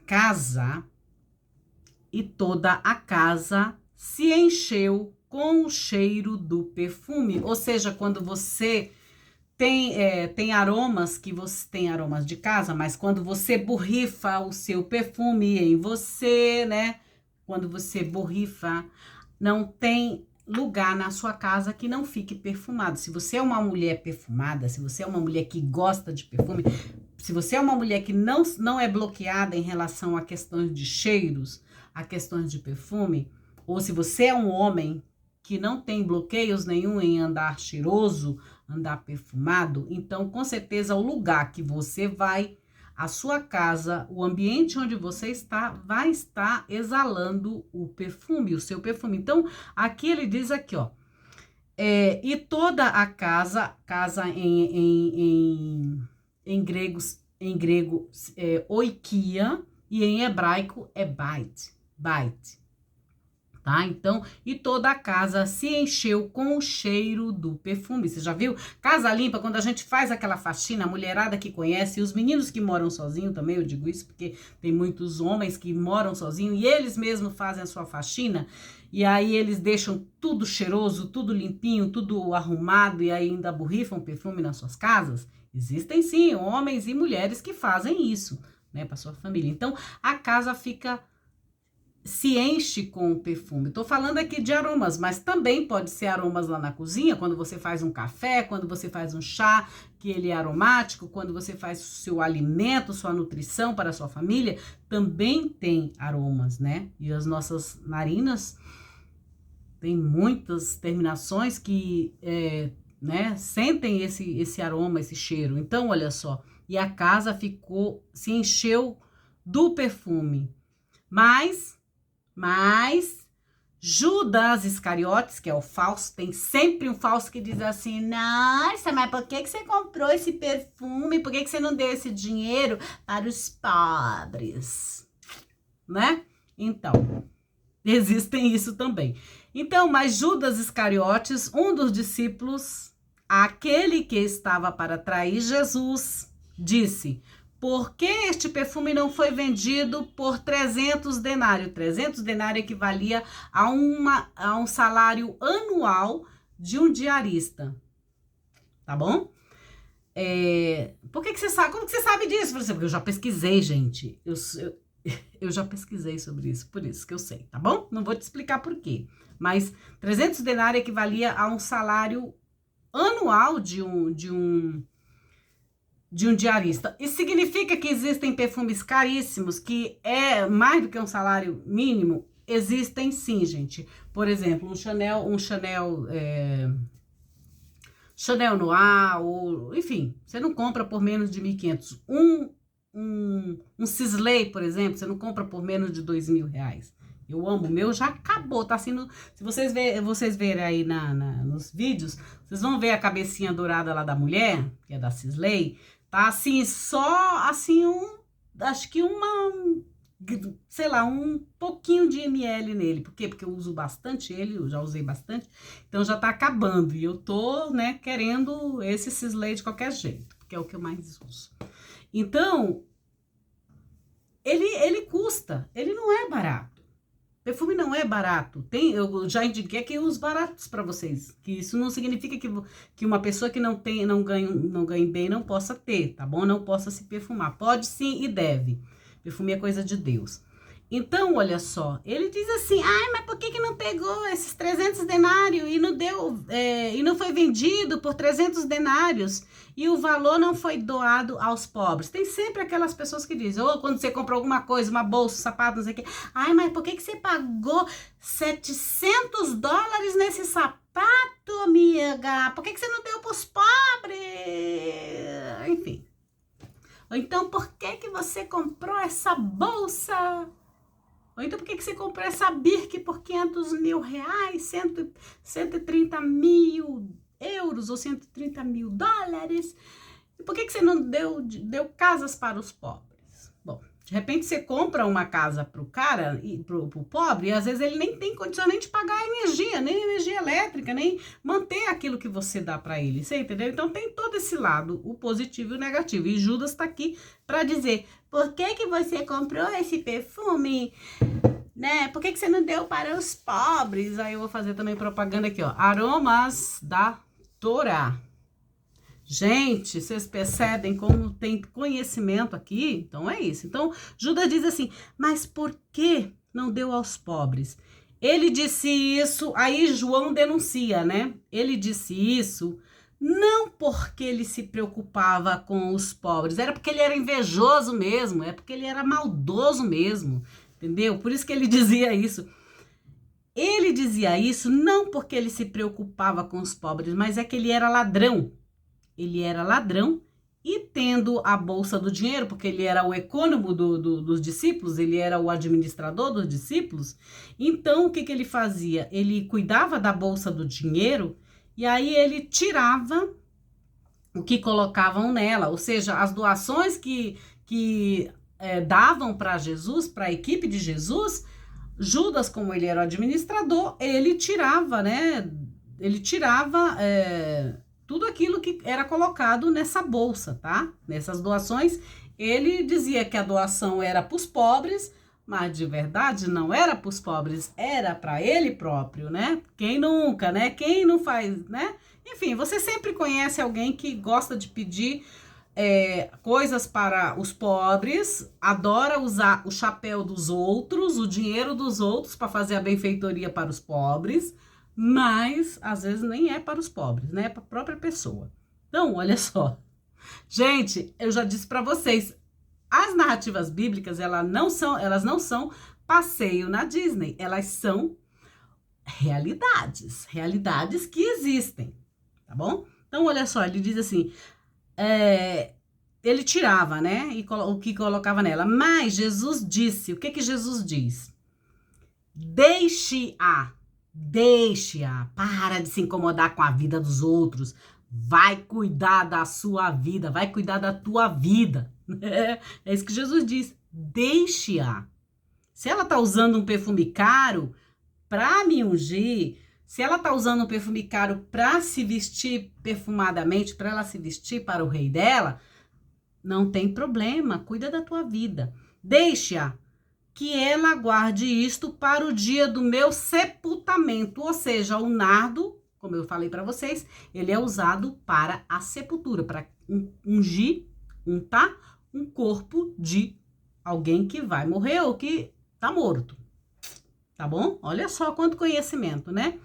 casa se encheu com o cheiro do perfume, ou seja, quando você tem aromas que você tem aromas de casa, mas quando você borrifa o seu perfume em você, né? Quando você borrifa, não tem lugar na sua casa que não fique perfumado. Se você é uma mulher perfumada, se você é uma mulher que gosta de perfume, se você é uma mulher que não é bloqueada em relação a questões de cheiros, a questões de perfume, ou se você é um homem que não tem bloqueios nenhum em andar cheiroso, andar perfumado, então com certeza o lugar que você vai, a sua casa, o ambiente onde você está, vai estar exalando o perfume, o seu perfume. Então, aqui ele diz aqui, ó, e toda a casa em grego oikia, e em hebraico é bait. Tá? Então, e toda a casa se encheu com o cheiro do perfume. Você já viu? Casa limpa, quando a gente faz aquela faxina, a mulherada que conhece, e os meninos que moram sozinhos também, eu digo isso porque tem muitos homens que moram sozinhos e eles mesmos fazem a sua faxina, e aí eles deixam tudo cheiroso, tudo limpinho, tudo arrumado, e aí ainda borrifam perfume nas suas casas. Existem sim homens e mulheres que fazem isso, né, para sua família. Então, a casa se enche com o perfume. Tô falando aqui de aromas, mas também pode ser aromas lá na cozinha, quando você faz um café, quando você faz um chá, que ele é aromático, quando você faz o seu alimento, sua nutrição para a sua família, também tem aromas, né? E as nossas narinas têm muitas terminações que, sentem esse aroma, esse cheiro. Então, olha só, e a casa se encheu do perfume. Mas Judas Iscariotes, que é o falso, tem sempre um falso que diz assim, nossa, mas por que você comprou esse perfume? Por que você não deu esse dinheiro para os pobres? Né? Então, existem isso também. Então, mas Judas Iscariotes, um dos discípulos, aquele que estava para trair Jesus, disse, por que este perfume não foi vendido por 300 denários? 300 denários equivalia a um salário anual de um diarista, tá bom? Por que você sabe? Como que você sabe disso? Porque eu já pesquisei, gente. Eu já pesquisei sobre isso, por isso que eu sei, tá bom? Não vou te explicar por quê. Mas 300 denários equivalia a um salário anual de um diarista. Isso significa que existem perfumes caríssimos, que é mais do que um salário mínimo? Existem sim, gente. Por exemplo, Chanel Noir, ou, enfim, você não compra por menos de 1.500. Um Sisley, por exemplo, você não compra por menos de R$2.000. Eu amo, o meu já acabou, tá sendo... Se vocês verem aí nos vídeos, vocês vão ver a cabecinha dourada lá da mulher, que é da Sisley, tá assim, só assim, acho que sei lá, um pouquinho de ml nele. Por quê? Porque eu uso bastante ele, eu já usei bastante, então já tá acabando. E eu tô, né, querendo esse Sisley de qualquer jeito, porque é o que eu mais uso. Então, ele custa, ele não é barato. Perfume não é barato. Eu já indiquei aqui os baratos para vocês, que isso não significa que uma pessoa que não ganhe bem não possa ter, tá bom? Não possa se perfumar. Pode sim e deve. Perfume é coisa de Deus. Então, olha só, ele diz assim, ai, mas por que não pegou esses 300 denários e não deu, e não foi vendido por 300 denários e o valor não foi doado aos pobres? Tem sempre aquelas pessoas que dizem, quando você compra alguma coisa, uma bolsa, um sapato, não sei o quê, ai, mas por que você pagou $700 nesse sapato, amiga? Por que você não deu pros pobres? Enfim. Ou então, por que você comprou essa bolsa? Ou então, por que você comprou essa Birk por R$500.000, 130 mil euros ou 130 mil dólares? E por que você não deu casas para os pobres? Bom, de repente você compra uma casa para o cara, pro pobre, e às vezes ele nem tem condição nem de pagar a energia, nem energia elétrica, nem manter aquilo que você dá para ele, você entendeu? Então tem todo esse lado, o positivo e o negativo. E Judas está aqui para dizer, por que você comprou esse perfume? Né? Por que você não deu para os pobres? Aí eu vou fazer também propaganda aqui, ó. Aromas da Torá. Gente, vocês percebem como tem conhecimento aqui? Então é isso. Então, Judas diz assim, mas por que não deu aos pobres? Ele disse isso, aí João denuncia, né? Ele disse isso não porque ele se preocupava com os pobres, era porque ele era invejoso mesmo, é porque ele era maldoso mesmo, entendeu? Por isso que ele dizia isso. Ele dizia isso não porque ele se preocupava com os pobres, mas é que ele era ladrão. Ele era ladrão e tendo a bolsa do dinheiro, porque ele era o econômico dos discípulos, ele era o administrador dos discípulos, então o que ele fazia? Ele cuidava da bolsa do dinheiro e aí ele tirava o que colocavam nela, ou seja, as doações que davam para Jesus, para a equipe de Jesus, Judas, como ele era o administrador, ele tirava, né? Ele tirava tudo aquilo que era colocado nessa bolsa, tá? Nessas doações, ele dizia que a doação era para os pobres, mas de verdade não era para os pobres, era para ele próprio, né? Quem nunca, né? Quem não faz, né? Enfim, você sempre conhece alguém que gosta de pedir coisas para os pobres, adora usar o chapéu dos outros, o dinheiro dos outros para fazer a benfeitoria para os pobres, mas às vezes nem é para os pobres, né? É para a própria pessoa. Então, olha só. Gente, eu já disse para vocês, as narrativas bíblicas, elas não são passeio na Disney, elas são realidades que existem, tá bom? Então, olha só, ele diz assim, ele tirava, né, o que colocava nela, mas Jesus disse, o que Jesus diz? Deixe-a, para de se incomodar com a vida dos outros, vai cuidar da sua vida, vai cuidar da tua vida. É isso que Jesus diz, deixe-a. Se ela tá usando um perfume caro para me ungir, se ela tá usando um perfume caro para se vestir perfumadamente, para ela se vestir para o rei dela, Não tem problema, cuida da tua vida. Deixa que ela guarde isto para o dia do meu sepultamento. Ou seja, o nardo, como eu falei para vocês, ele é usado para a sepultura, para ungir, untar um corpo de alguém que vai morrer ou que tá morto. Tá bom? Olha só quanto conhecimento, né?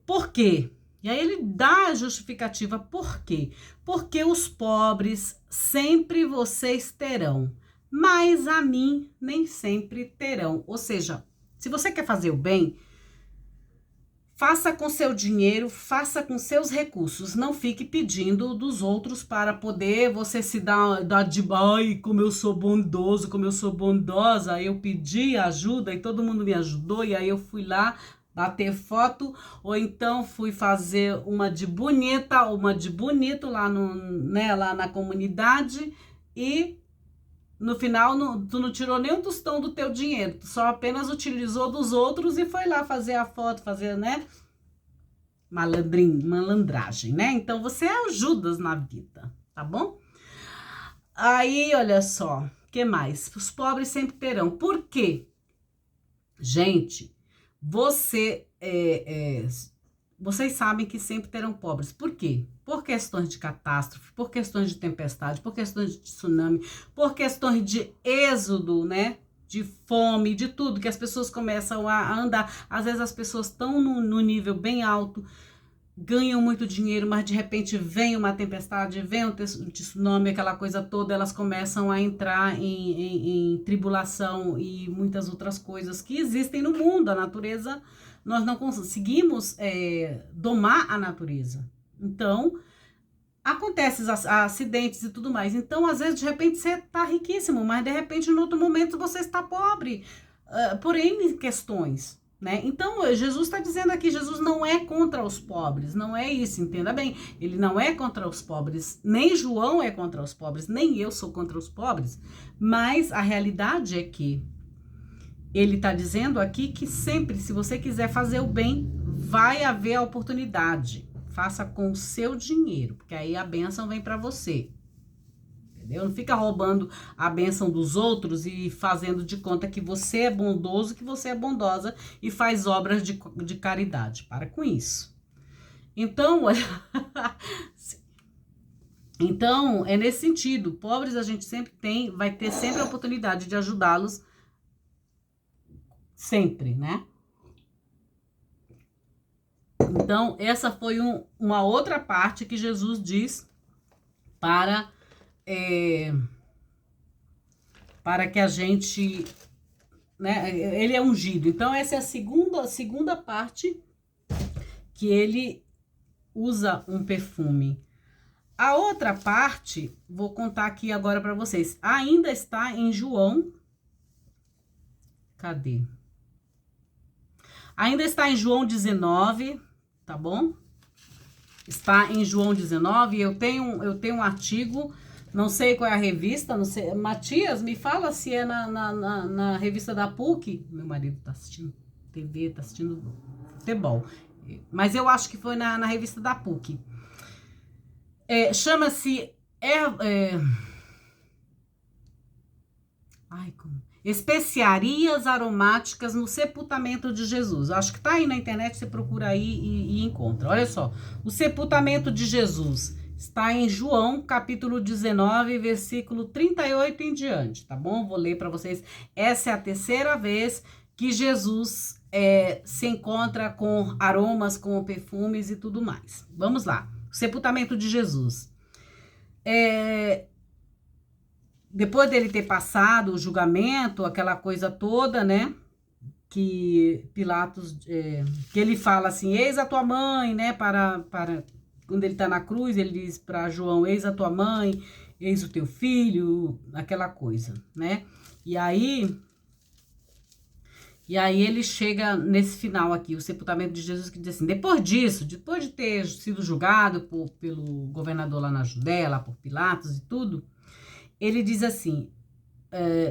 Por quê? E aí ele dá a justificativa por quê? Porque os pobres sempre vocês terão, mas a mim nem sempre terão. Ou seja, se você quer fazer o bem, faça com seu dinheiro, faça com seus recursos. Não fique pedindo dos outros para poder você se dar de ai, como eu sou bondoso, como eu sou bondosa. Eu pedi ajuda e todo mundo me ajudou e aí eu fui lá bater foto, ou então fui fazer uma de bonita, uma de bonito lá, lá na comunidade e no final tu não tirou nem um tostão do teu dinheiro, tu só apenas utilizou dos outros e foi lá fazer a foto, fazer, né? Malandragem, né? Então você é o Judas na vida, tá bom? Aí, olha só, o que mais? Os pobres sempre terão. Por quê? Gente, vocês sabem que sempre terão pobres. Por quê? Por questões de catástrofe, por questões de tempestade, por questões de tsunami, por questões de êxodo, né? De fome, de tudo, que as pessoas começam a andar. Às vezes as pessoas estão no nível bem alto, ganham muito dinheiro, mas de repente vem uma tempestade, vem um tsunami, aquela coisa toda, elas começam a entrar em tribulação e muitas outras coisas que existem no mundo. A natureza, nós não conseguimos domar a natureza. Então, acontecem acidentes e tudo mais. Então, às vezes, de repente, você está riquíssimo, mas de repente, no outro momento, você está pobre, por N questões. Né? Então, Jesus está dizendo aqui, Jesus não é contra os pobres, não é isso, entenda bem, ele não é contra os pobres, nem João é contra os pobres, nem eu sou contra os pobres, mas a realidade é que ele está dizendo aqui que sempre, se você quiser fazer o bem, vai haver a oportunidade, faça com o seu dinheiro, porque aí a bênção vem para você. Não fica roubando a bênção dos outros e fazendo de conta que você é bondoso, que você é bondosa e faz obras de caridade. Para com isso. Então, então, é nesse sentido. Pobres a gente sempre tem, vai ter sempre a oportunidade de ajudá-los. Sempre, né? Então, essa foi uma outra parte que Jesus diz para que a gente, né, ele é ungido. Então, essa é a segunda parte que ele usa um perfume. A outra parte, vou contar aqui agora para vocês, ainda está em João. Cadê? Ainda está em João 19, tá bom? Está em João 19, eu tenho um artigo. Não sei qual é a revista, não sei. Matias, me fala se é na revista da PUC. Meu marido tá assistindo TV, tá assistindo futebol. Mas eu acho que foi na revista da PUC. Chama-se Especiarias Aromáticas no Sepultamento de Jesus. Acho que tá aí na internet, você procura aí e encontra. Olha só, o sepultamento de Jesus está em João, capítulo 19, versículo 38 em diante, tá bom? Vou ler para vocês. Essa é a terceira vez que Jesus se encontra com aromas, com perfumes e tudo mais. Vamos lá. O sepultamento de Jesus. Depois dele ter passado o julgamento, aquela coisa toda, né? Que Pilatos, que ele fala assim, eis a tua mãe, né? Quando ele tá na cruz, ele diz para João, eis a tua mãe, eis o teu filho, aquela coisa, né? E aí ele chega nesse final aqui, o sepultamento de Jesus, que diz assim, depois disso, depois de ter sido julgado pelo governador lá na Judéia, lá por Pilatos e tudo, ele diz assim,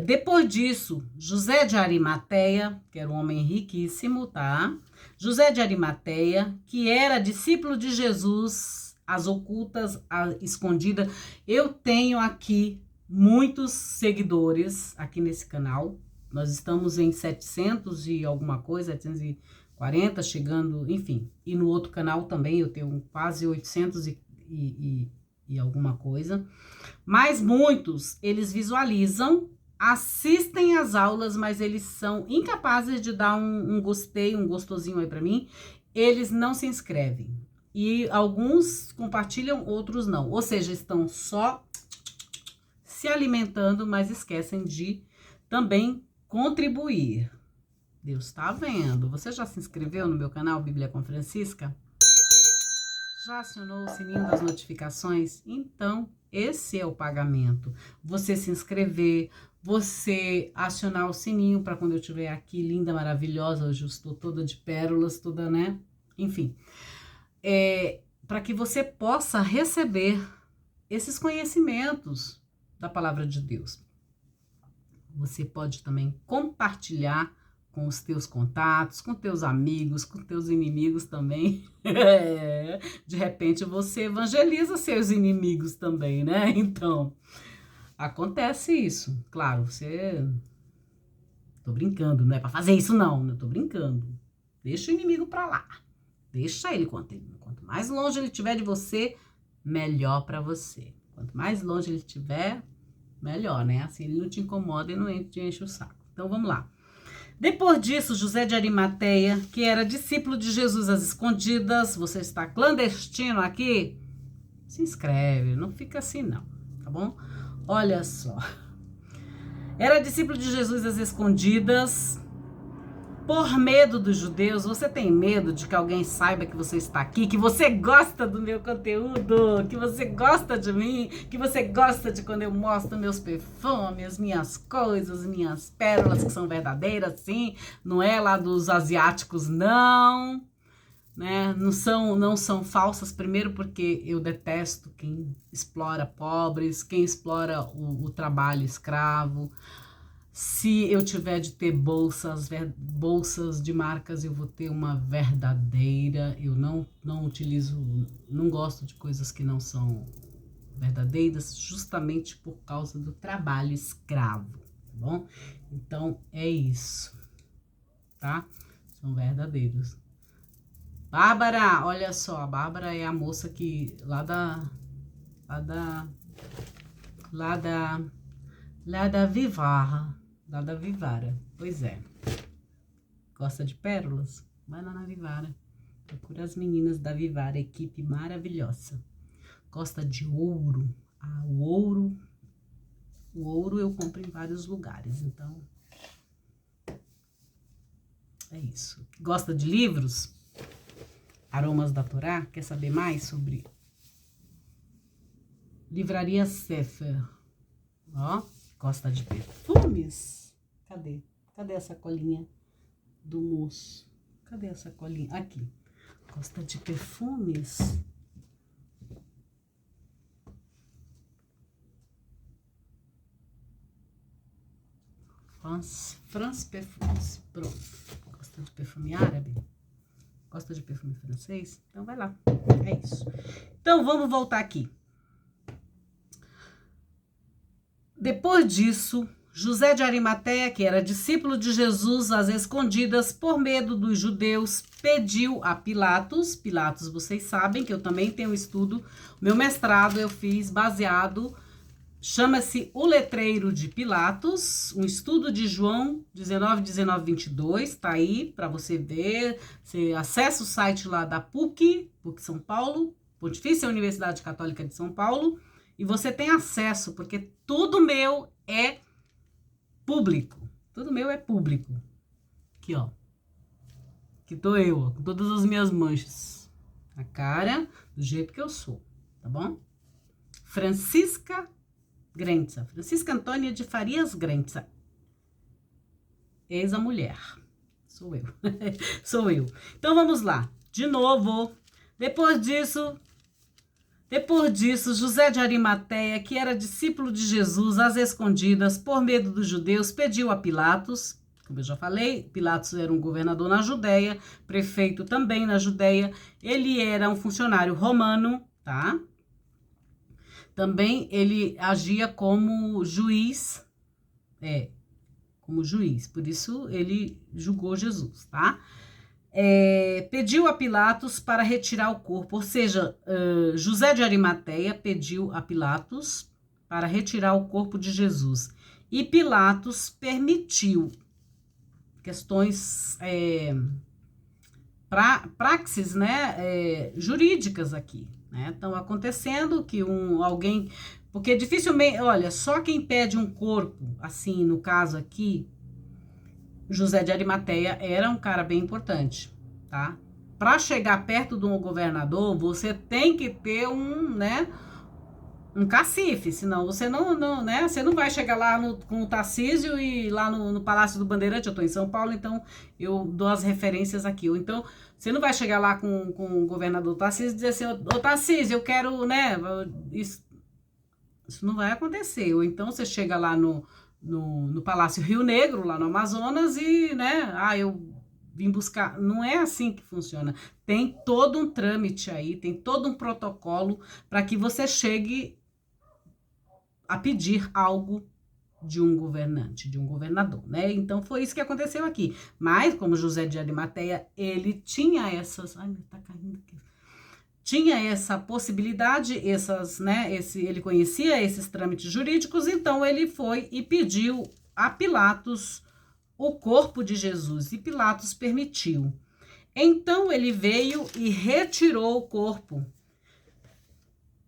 depois disso, José de Arimateia, que era um homem riquíssimo, tá? José de Arimateia, que era discípulo de Jesus, as ocultas, a escondida. Eu tenho aqui muitos seguidores aqui nesse canal. Nós estamos em 700 e alguma coisa, 740, chegando, enfim. E no outro canal também eu tenho quase 800 e alguma coisa. Mas muitos, eles visualizam, assistem às aulas, mas eles são incapazes de dar um gostei, um gostosinho aí pra mim. Eles não se inscrevem. E alguns compartilham, outros não. Ou seja, estão só se alimentando, mas esquecem de também contribuir. Deus tá vendo. Você já se inscreveu no meu canal Bíblia com Francisca? Já acionou o sininho das notificações? Então, esse é o pagamento. Você se inscrever, você acionar o sininho para quando eu estiver aqui, linda, maravilhosa. Hoje eu estou toda de pérolas, toda, né? Enfim, para que você possa receber esses conhecimentos da palavra de Deus. Você pode também compartilhar com os teus contatos, com teus amigos, com teus inimigos também. De repente você evangeliza seus inimigos também, né? Então, acontece isso. Claro, tô brincando, não é pra fazer isso não, eu tô brincando. Deixa o inimigo pra lá. Deixa ele, quanto mais longe ele estiver de você, melhor pra você. Quanto mais longe ele estiver, melhor, né? Assim ele não te incomoda e não te enche o saco. Então, vamos lá. Depois disso, José de Arimateia, que era discípulo de Jesus às escondidas, você está clandestino aqui? Se inscreve, não fica assim não, tá bom? Olha só. Era discípulo de Jesus às escondidas, por medo dos judeus. Você tem medo de que alguém saiba que você está aqui, que você gosta do meu conteúdo, que você gosta de mim, que você gosta de quando eu mostro meus perfumes, minhas coisas, minhas pérolas que são verdadeiras, sim, não é lá dos asiáticos, não, né? Não são falsas, primeiro porque eu detesto quem explora pobres, quem explora o trabalho escravo. Se eu tiver de ter bolsas de marcas, eu vou ter uma verdadeira. Eu não utilizo, não gosto de coisas que não são verdadeiras, justamente por causa do trabalho escravo, tá bom? Então, é isso, tá? São verdadeiros. Bárbara, olha só, a Bárbara é a moça que lá da Vivara. Lá da Vivara, pois é. Gosta de pérolas? Vai lá na Vivara. Procura as meninas da Vivara, equipe maravilhosa. Gosta de ouro? Ah, o ouro eu compro em vários lugares, então é isso. Gosta de livros? Aromas da Torá? Quer saber mais sobre Livraria Sefer? Ó. Gosta de perfumes? Cadê? Cadê a sacolinha do moço? Cadê a sacolinha? Aqui. Gosta de perfumes? France Perfumes. Pronto. Gosta de perfume árabe? Gosta de perfume francês? Então vai lá. É isso. Então vamos voltar aqui. Depois disso, José de Arimateia, que era discípulo de Jesus às escondidas, por medo dos judeus, pediu a Pilatos. Pilatos, vocês sabem que eu também tenho estudo. Meu mestrado eu fiz baseado, chama-se O Letreiro de Pilatos, um estudo de João 19, 22, tá aí para você ver. Você acessa o site lá da PUC São Paulo, Pontifícia Universidade Católica de São Paulo, e você tem acesso, porque tudo meu é público. Tudo meu é público. Aqui, ó. Aqui tô eu, ó, com todas as minhas manchas. A cara, do jeito que eu sou, tá bom? Francisca Grenza. Francisca Antônia de Farias Grenza. Eis a mulher. Sou eu. Sou eu. Então, vamos lá. De novo. Depois disso, José de Arimateia, que era discípulo de Jesus às escondidas, por medo dos judeus, pediu a Pilatos, como eu já falei, Pilatos era um governador na Judéia, prefeito também na Judéia, ele era um funcionário romano, tá? também ele agia como juiz, por isso ele julgou Jesus, tá? Pediu a Pilatos para retirar o corpo, ou seja, José de Arimateia pediu a Pilatos para retirar o corpo de Jesus. E Pilatos permitiu. Questões, praxis, né, jurídicas aqui, né? Estão acontecendo que alguém... Porque dificilmente, olha, só quem pede um corpo, assim, no caso aqui, José de Arimateia era um cara bem importante, tá? Para chegar perto de um governador, você tem que ter um cacife, senão você não, né? Você não vai chegar lá com o Tarcísio e lá no Palácio do Bandeirante. Eu tô em São Paulo, então eu dou as referências aqui. Ou então, você não vai chegar lá com o governador Tarcísio e dizer assim, ô Tarcísio, eu quero, né? Isso não vai acontecer. Ou então você chega lá no Palácio Rio Negro, lá no Amazonas, e, né, eu vim buscar. Não é assim que funciona. Tem todo um trâmite aí, tem todo um protocolo para que você chegue a pedir algo de um governante, de um governador, né? Então foi isso que aconteceu aqui. Mas, como José de Arimateia, ele tinha essas... Ai, tá caindo aqui. Tinha essa possibilidade, ele conhecia esses trâmites jurídicos, então ele foi e pediu a Pilatos o corpo de Jesus, e Pilatos permitiu. Então ele veio e retirou o corpo,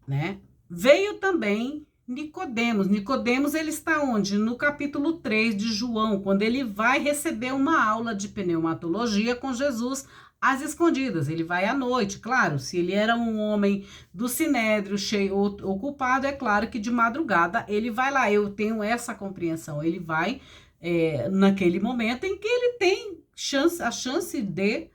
né? Veio também Nicodemos. Nicodemos, ele está onde? No capítulo 3 de João, quando ele vai receber uma aula de pneumatologia com Jesus às escondidas. Ele vai à noite, claro, se ele era um homem do sinédrio, cheio, ocupado, é claro que de madrugada ele vai lá. Eu tenho essa compreensão. Ele vai naquele momento em que ele tem a chance de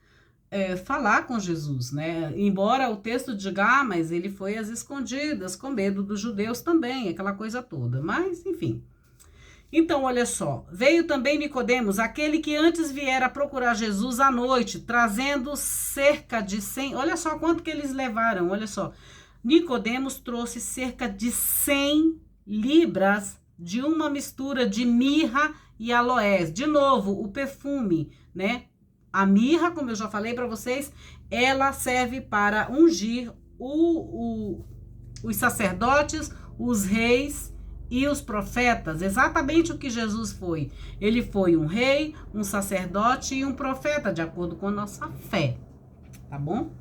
falar com Jesus, né? Embora o texto diga, mas ele foi às escondidas, com medo dos judeus também, aquela coisa toda. Mas, enfim. Então, olha só. Veio também Nicodemos, aquele que antes viera procurar Jesus à noite, trazendo cerca de 100... Olha só quanto que eles levaram, olha só. Nicodemos trouxe cerca de 100 libras de uma mistura de mirra e aloés. De novo, o perfume, né? A mirra, como eu já falei para vocês, ela serve para ungir os sacerdotes, os reis e os profetas. Exatamente o que Jesus foi. Ele foi um rei, um sacerdote e um profeta, de acordo com a nossa fé. Tá bom?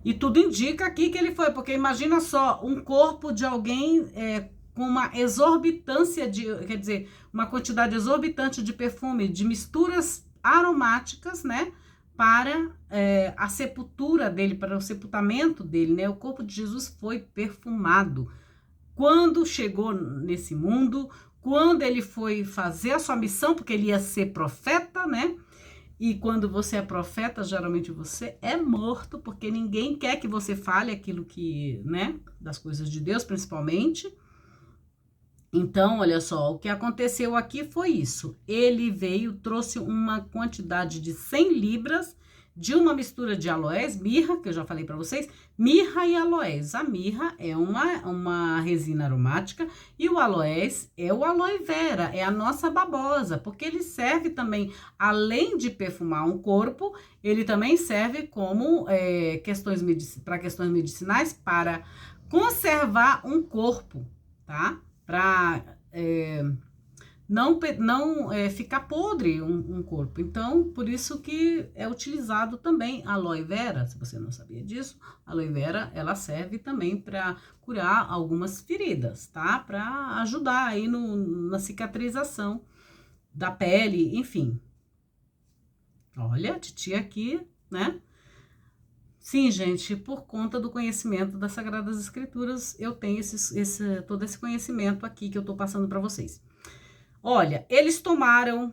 E tudo indica aqui que ele foi, porque imagina só, um corpo de alguém com uma exorbitância quer dizer, uma quantidade exorbitante de perfume, de misturas aromáticas, né, para a sepultura dele, para o sepultamento dele, né? O corpo de Jesus foi perfumado. Quando chegou nesse mundo, quando ele foi fazer a sua missão, porque ele ia ser profeta, né? E quando você é profeta, geralmente você é morto, porque ninguém quer que você fale aquilo que, né, das coisas de Deus, principalmente. Então, olha só, o que aconteceu aqui foi isso. Ele veio, trouxe uma quantidade de 100 libras de uma mistura de aloés, mirra, que eu já falei para vocês, mirra e aloés. A mirra é uma resina aromática e o aloés é o aloe vera, é a nossa babosa, porque ele serve também, além de perfumar um corpo, ele também serve como questões medicinais para conservar um corpo, tá? Para não ficar podre um corpo. Então, por isso que é utilizado também a aloe vera. Se você não sabia disso, a aloe vera, ela serve também para curar algumas feridas, tá? Para ajudar aí na cicatrização da pele, enfim. Olha, a titia aqui, né? Sim, gente, por conta do conhecimento das Sagradas Escrituras, eu tenho todo esse conhecimento aqui que eu tô passando para vocês. Olha, eles tomaram,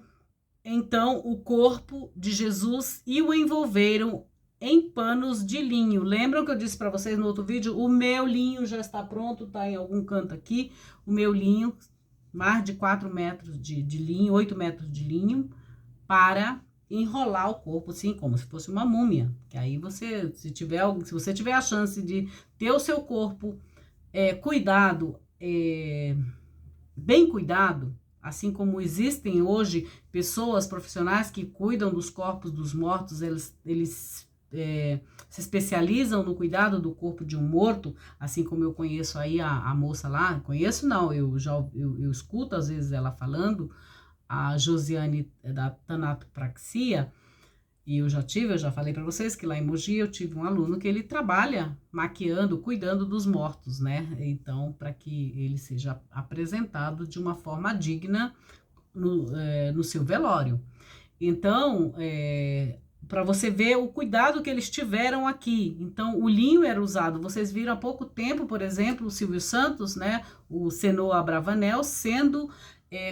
então, o corpo de Jesus e o envolveram em panos de linho. Lembram que eu disse para vocês no outro vídeo? O meu linho já está pronto, tá em algum canto aqui. O meu linho, mais de 4 metros de linho, 8 metros de linho, para enrolar o corpo, assim, como se fosse uma múmia. Que aí se você tiver a chance de ter o seu corpo cuidado bem cuidado, assim como existem hoje pessoas profissionais que cuidam dos corpos dos mortos, eles se especializam no cuidado do corpo de um morto, assim como eu conheço aí a moça lá, conheço não, eu escuto às vezes ela falando, a Josiane da Tanatopraxia, e eu já falei para vocês que lá em Mogi eu tive um aluno que ele trabalha maquiando, cuidando dos mortos, né? Então, para que ele seja apresentado de uma forma digna no seu velório. Então, para você ver o cuidado que eles tiveram aqui. Então, o linho era usado. Vocês viram há pouco tempo, por exemplo, o Silvio Santos, né? O Senoa Abravanel sendo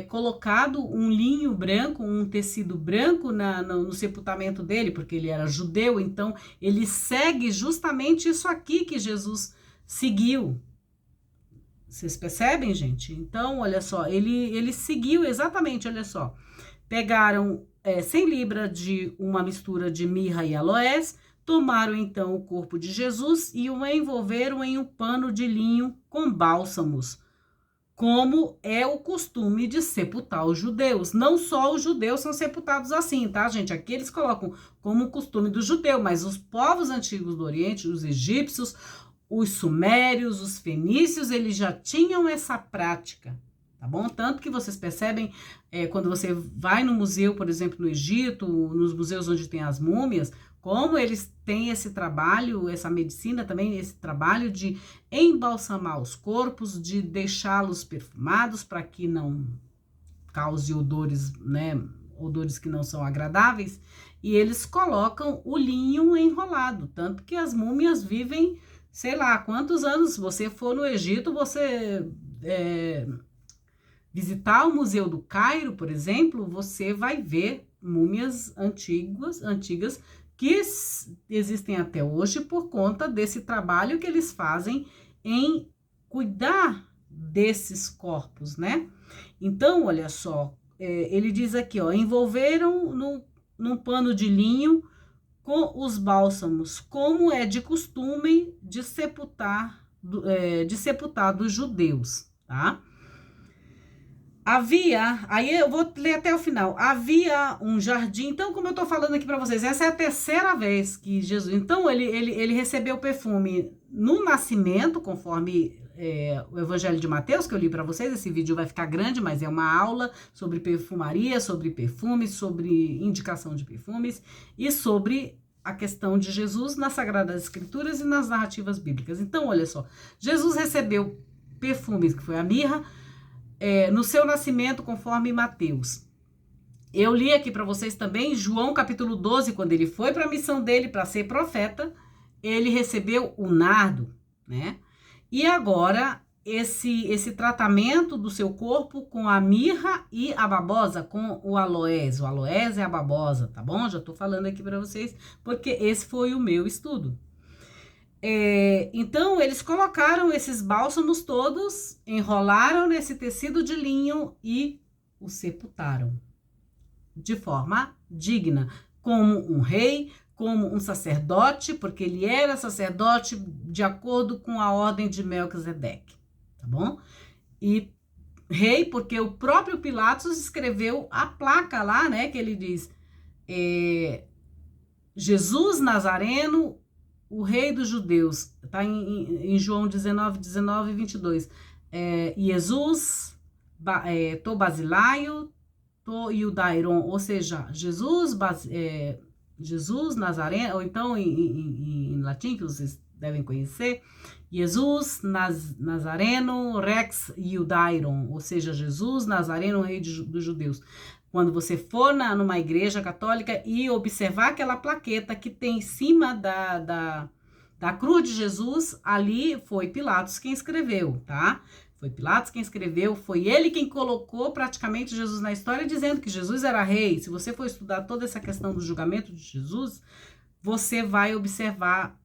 colocado um linho branco, um tecido branco no sepultamento dele, porque ele era judeu, então ele segue justamente isso aqui que Jesus seguiu. Vocês percebem, gente? Então, olha só, ele seguiu exatamente, olha só. Pegaram 100 libras de uma mistura de mirra e aloés, tomaram então o corpo de Jesus e o envolveram em um pano de linho com bálsamos, como é o costume de sepultar os judeus. Não só os judeus são sepultados assim, tá, gente? Aqui eles colocam como o costume do judeu, mas os povos antigos do Oriente, os egípcios, os sumérios, os fenícios, eles já tinham essa prática, tá bom? Tanto que vocês percebem, quando você vai no museu, por exemplo, no Egito, nos museus onde tem as múmias, como eles têm esse trabalho, essa medicina também, esse trabalho de embalsamar os corpos, de deixá-los perfumados para que não cause odores, né, odores que não são agradáveis, e eles colocam o linho enrolado, tanto que as múmias vivem, sei lá, quantos anos. Se você for no Egito, você visitar o Museu do Cairo, por exemplo, você vai ver múmias antigas que existem até hoje por conta desse trabalho que eles fazem em cuidar desses corpos, né? Então, olha só, ele diz aqui, ó, envolveram num pano de linho com os bálsamos, como é de costume de sepultar dos judeus, tá? Aí eu vou ler até o final, havia um jardim. Então, como eu tô falando aqui para vocês, essa é a terceira vez que Jesus, então ele recebeu perfume no nascimento, conforme o Evangelho de Mateus, que eu li para vocês. Esse vídeo vai ficar grande, mas é uma aula sobre perfumaria, sobre perfumes, sobre indicação de perfumes e sobre a questão de Jesus nas Sagradas Escrituras e nas narrativas bíblicas. Então, olha só, Jesus recebeu perfumes, que foi a mirra, no seu nascimento, conforme Mateus. Eu li aqui para vocês também, João capítulo 12, quando ele foi para a missão dele, para ser profeta, ele recebeu o nardo, né? E agora, esse tratamento do seu corpo com a mirra e a babosa, com o aloés. O aloés é a babosa, tá bom? Já tô falando aqui para vocês, porque esse foi o meu estudo. Então, eles colocaram esses bálsamos todos, enrolaram nesse tecido de linho e o sepultaram de forma digna, como um rei, como um sacerdote, porque ele era sacerdote de acordo com a ordem de Melquisedeque, tá bom? E rei, porque o próprio Pilatos escreveu a placa lá, né, que ele diz, Jesus Nazareno, o rei dos judeus, tá em João 19, 19 e 22. Jesus, to basilaio, to iudairon, ou seja, Jesus Nazareno, ou então em latim, que vocês devem conhecer, Jesus Nazareno Rex Iudairon, ou seja, Jesus Nazareno, rei dos judeus. Quando você for numa igreja católica e observar aquela plaqueta que tem em cima da cruz de Jesus, ali foi Pilatos quem escreveu, tá? Foi Pilatos quem escreveu, foi ele quem colocou praticamente Jesus na história, dizendo que Jesus era rei. Se você for estudar toda essa questão do julgamento de Jesus, você vai observar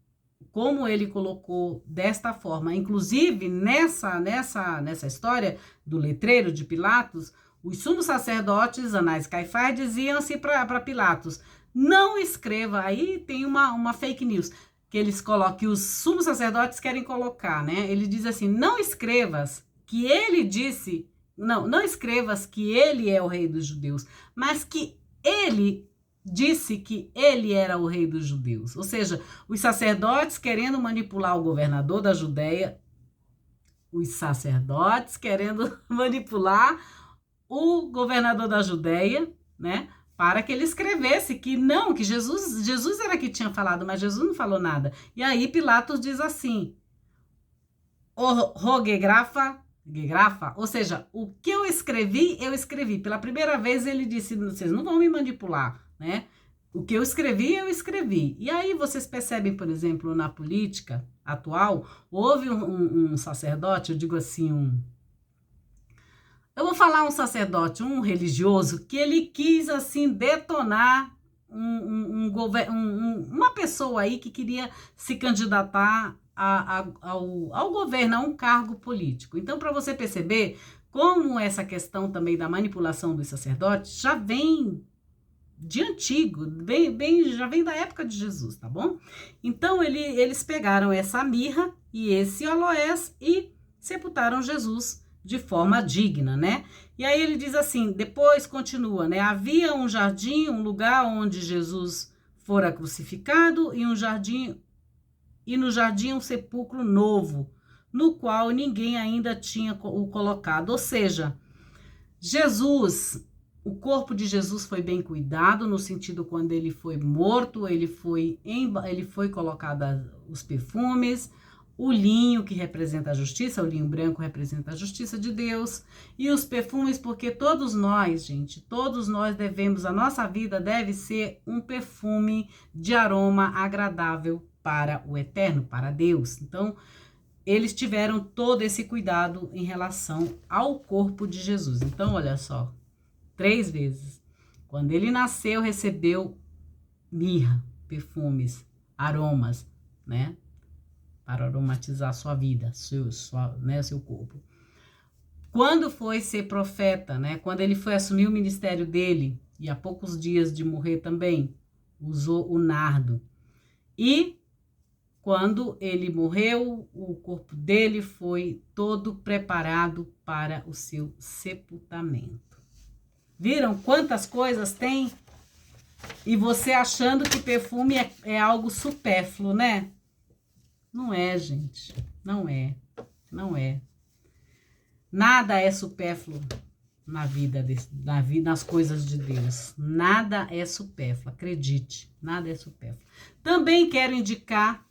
como ele colocou desta forma. Inclusive, nessa história do letreiro de Pilatos, os sumos sacerdotes, Anás e Caifás, diziam-se para Pilatos, não escreva, aí tem uma fake news, que eles colocam, que os sumos sacerdotes querem colocar, né? Ele diz assim, não escrevas que ele disse, não escrevas que ele é o rei dos judeus, mas que ele disse que ele era o rei dos judeus. Ou seja, os sacerdotes querendo manipular o governador da Judéia, os sacerdotes querendo manipular o governador da Judéia, né? Para que ele escrevesse que não, que Jesus era que tinha falado, mas Jesus não falou nada. E aí Pilatos diz assim, rogegrafa, ou seja, o que eu escrevi. Pela primeira vez ele disse, vocês não vão me manipular, né? O que eu escrevi. E aí vocês percebem, por exemplo, na política atual, houve um sacerdote, eu digo assim, eu vou falar um sacerdote, um religioso, que ele quis, assim, detonar uma pessoa aí que queria se candidatar ao governo, a um cargo político. Então, para você perceber como essa questão também da manipulação dos sacerdotes já vem de antigo, já vem da época de Jesus, tá bom? Então, eles pegaram essa mirra e esse aloés e sepultaram Jesus de forma digna, né? E aí ele diz assim, depois continua, né? Havia um jardim, um lugar onde Jesus fora crucificado e no jardim um sepulcro novo, no qual ninguém ainda tinha o colocado. Ou seja, o corpo de Jesus foi bem cuidado, no sentido quando ele foi morto, ele foi colocado os perfumes, o linho que representa a justiça, o linho branco representa a justiça de Deus, e os perfumes, porque todos nós devemos, a nossa vida deve ser um perfume de aroma agradável para o eterno, para Deus. Então, eles tiveram todo esse cuidado em relação ao corpo de Jesus. Então, olha só, 3 vezes. Quando ele nasceu, recebeu mirra, perfumes, aromas, né? Para aromatizar sua vida, seu corpo. Quando foi ser profeta, né? Quando ele foi assumir o ministério dele, e há poucos dias de morrer também, usou o nardo. E quando ele morreu, o corpo dele foi todo preparado para o seu sepultamento. Viram quantas coisas tem? E você achando que perfume é algo supérfluo, né? Não é, gente. Não é. Nada é supérfluo na vida, nas coisas de Deus. Nada é supérfluo, acredite. Nada é supérfluo. Também quero indicar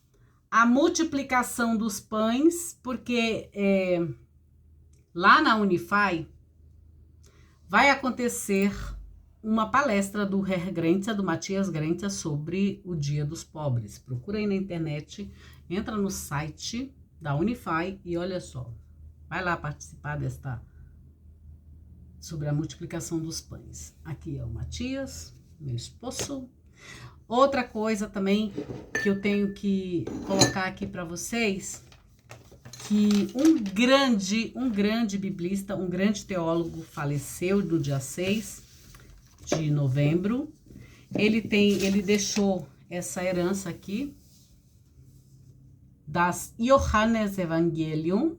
a multiplicação dos pães, porque lá na Unify vai acontecer uma palestra do Herr Grenzer, do Matias Grenzer, sobre o Dia dos Pobres. Procura aí na internet, entra no site da Unify e olha só, vai lá participar sobre a multiplicação dos pães. Aqui é o Matias, meu esposo. Outra coisa também que eu tenho que colocar aqui para vocês, que um grande biblista, um grande teólogo faleceu no dia 6 de novembro. Ele deixou essa herança aqui das Johannes Evangelium,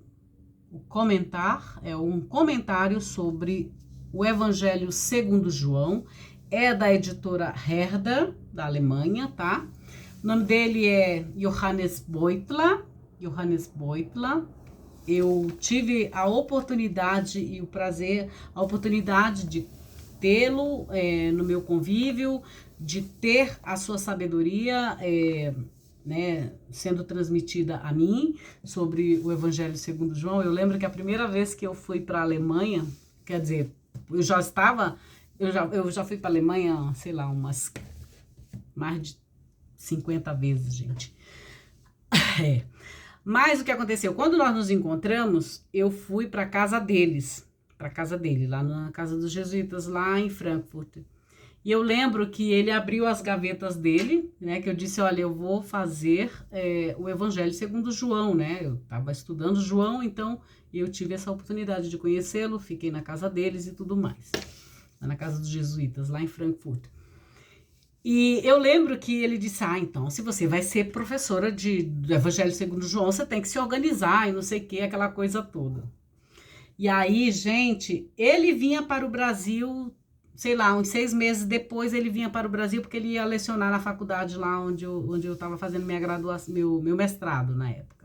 um comentário sobre o Evangelho segundo João, é da editora Herder, da Alemanha, tá? O nome dele é Johannes Beutler. Eu tive a oportunidade e o prazer, a oportunidade de tê-lo no meu convívio, de ter a sua sabedoria né, sendo transmitida a mim sobre o Evangelho segundo João. Eu lembro que a primeira vez que eu fui para a Alemanha, quer dizer, eu já fui para a Alemanha, sei lá, umas mais de 50 vezes, gente. Mas o que aconteceu? Quando nós nos encontramos, eu fui para a casa dele, lá na casa dos jesuítas, lá em Frankfurt. E eu lembro que ele abriu as gavetas dele, né? Que eu disse, olha, eu vou fazer o Evangelho segundo João, né? Eu estava estudando João, então eu tive essa oportunidade de conhecê-lo, fiquei na casa deles e tudo mais. Na casa dos jesuítas, lá em Frankfurt. E eu lembro que ele disse, então, se você vai ser professora do Evangelho segundo João, você tem que se organizar e não sei o que, aquela coisa toda. E aí, gente, ele vinha para o Brasil, sei lá, uns 6 meses depois ele vinha para o Brasil, porque ele ia lecionar na faculdade lá onde eu estava fazendo minha graduação, meu mestrado na época.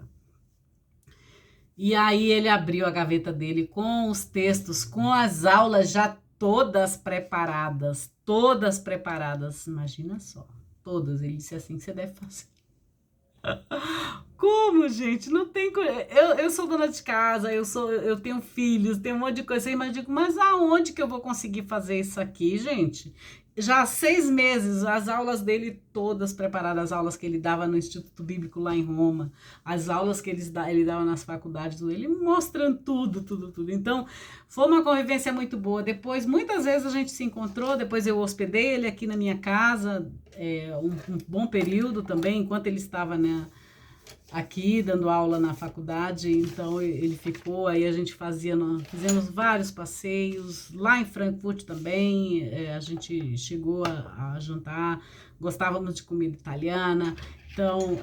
E aí ele abriu a gaveta dele com os textos, com as aulas já todas preparadas, imagina só, todas. Ele disse assim, você deve fazer. Como, gente? Não tem. Eu sou dona de casa, eu tenho filhos, tenho um monte de coisa. Mas digo, mas aonde que eu vou conseguir fazer isso aqui, gente? Já há 6 meses, as aulas dele todas preparadas, as aulas que ele dava no Instituto Bíblico lá em Roma, as aulas que ele dava nas faculdades, ele mostrando tudo. Então, foi uma convivência muito boa. Depois, muitas vezes a gente se encontrou, depois eu hospedei ele aqui na minha casa, um bom período também, enquanto ele estava, né, aqui dando aula na faculdade, então ele ficou, aí a gente fizemos vários passeios, lá em Frankfurt também, a gente chegou a jantar, gostávamos de comida italiana, então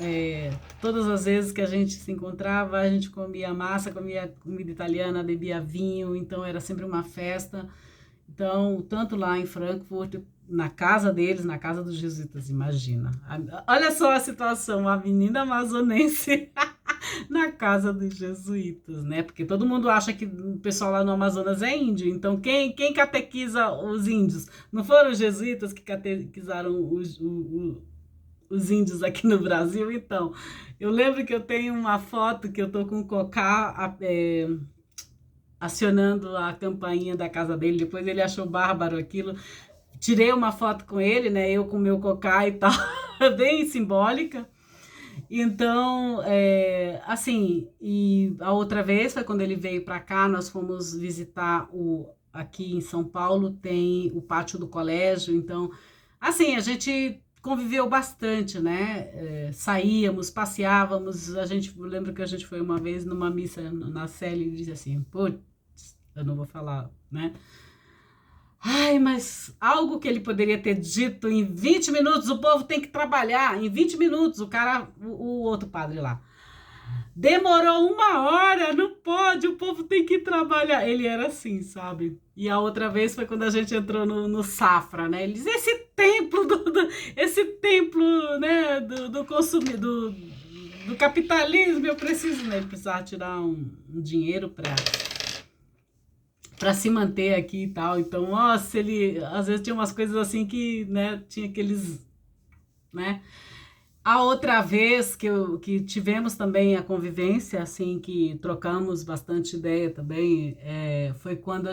todas as vezes que a gente se encontrava, a gente comia massa, comia comida italiana, bebia vinho, então era sempre uma festa. Então, tanto lá em Frankfurt, na casa deles, na casa dos jesuítas, imagina. Olha só a situação, a menina amazonense na casa dos jesuítas, né? Porque todo mundo acha que o pessoal lá no Amazonas é índio. Então, quem catequiza os índios? Não foram os jesuítas que catequizaram os índios aqui no Brasil? Então, eu lembro que eu tenho uma foto que eu tô com o cocá acionando a campainha da casa dele. Depois ele achou bárbaro aquilo. Tirei uma foto com ele, né? Eu com o meu cocá e tal, bem simbólica. Então, assim, e a outra vez foi quando ele veio para cá, nós fomos visitar aqui em São Paulo, tem o pátio do colégio. Então, assim, a gente conviveu bastante, né? Saíamos, passeávamos. Eu lembro que a gente foi uma vez numa missa na Célia e disse assim, putz, eu não vou falar, né? Ai, mas algo que ele poderia ter dito em 20 minutos, o povo tem que trabalhar. Em 20 minutos, o outro padre lá. Demorou 1 hora, não pode, o povo tem que trabalhar. Ele era assim, sabe? E a outra vez foi quando a gente entrou no Safra, né? Ele diz, esse templo, né, do consumidor, do capitalismo, eu preciso, né? Ele precisava tirar um dinheiro para se manter aqui e tal. Então, nossa, ele às vezes tinha umas coisas assim que, né, tinha aqueles, né? A outra vez que tivemos também a convivência, assim, que trocamos bastante ideia também, foi quando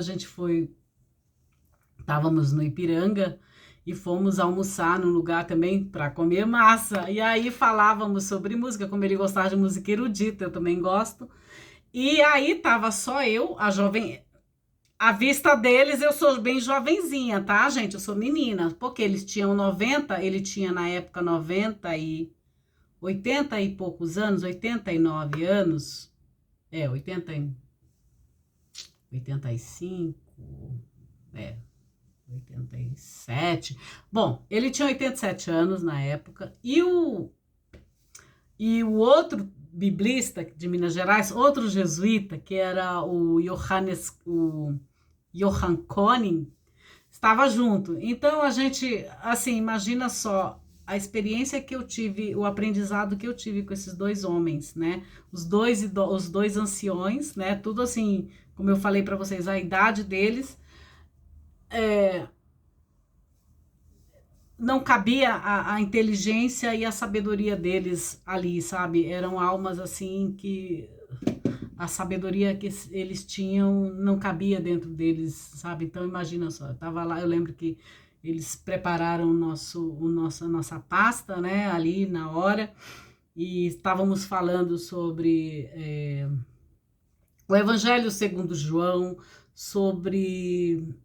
estávamos no Ipiranga e fomos almoçar num lugar também para comer massa. E aí falávamos sobre música, como ele gostava de música erudita, eu também gosto. E aí tava só eu, a jovem. À vista deles, eu sou bem jovenzinha, tá, gente? Eu sou menina, porque eles tinham 90, ele tinha na época 90 e 80 e poucos anos, 89 anos, 85, 87. Bom, ele tinha 87 anos na época, e o outro biblista de Minas Gerais, outro jesuíta, que era o Johann Koning, estava junto. Então a gente, assim, imagina só a experiência que eu tive, o aprendizado que eu tive com esses dois homens, né? Os dois anciões, né? Tudo assim, como eu falei para vocês, a idade deles não cabia a inteligência e a sabedoria deles ali, sabe? Eram almas assim que a sabedoria que eles tinham não cabia dentro deles, sabe? Então imagina só, eu tava lá, eu lembro que eles prepararam a nossa pasta, né, ali na hora, e estávamos falando sobre o Evangelho segundo João, sobre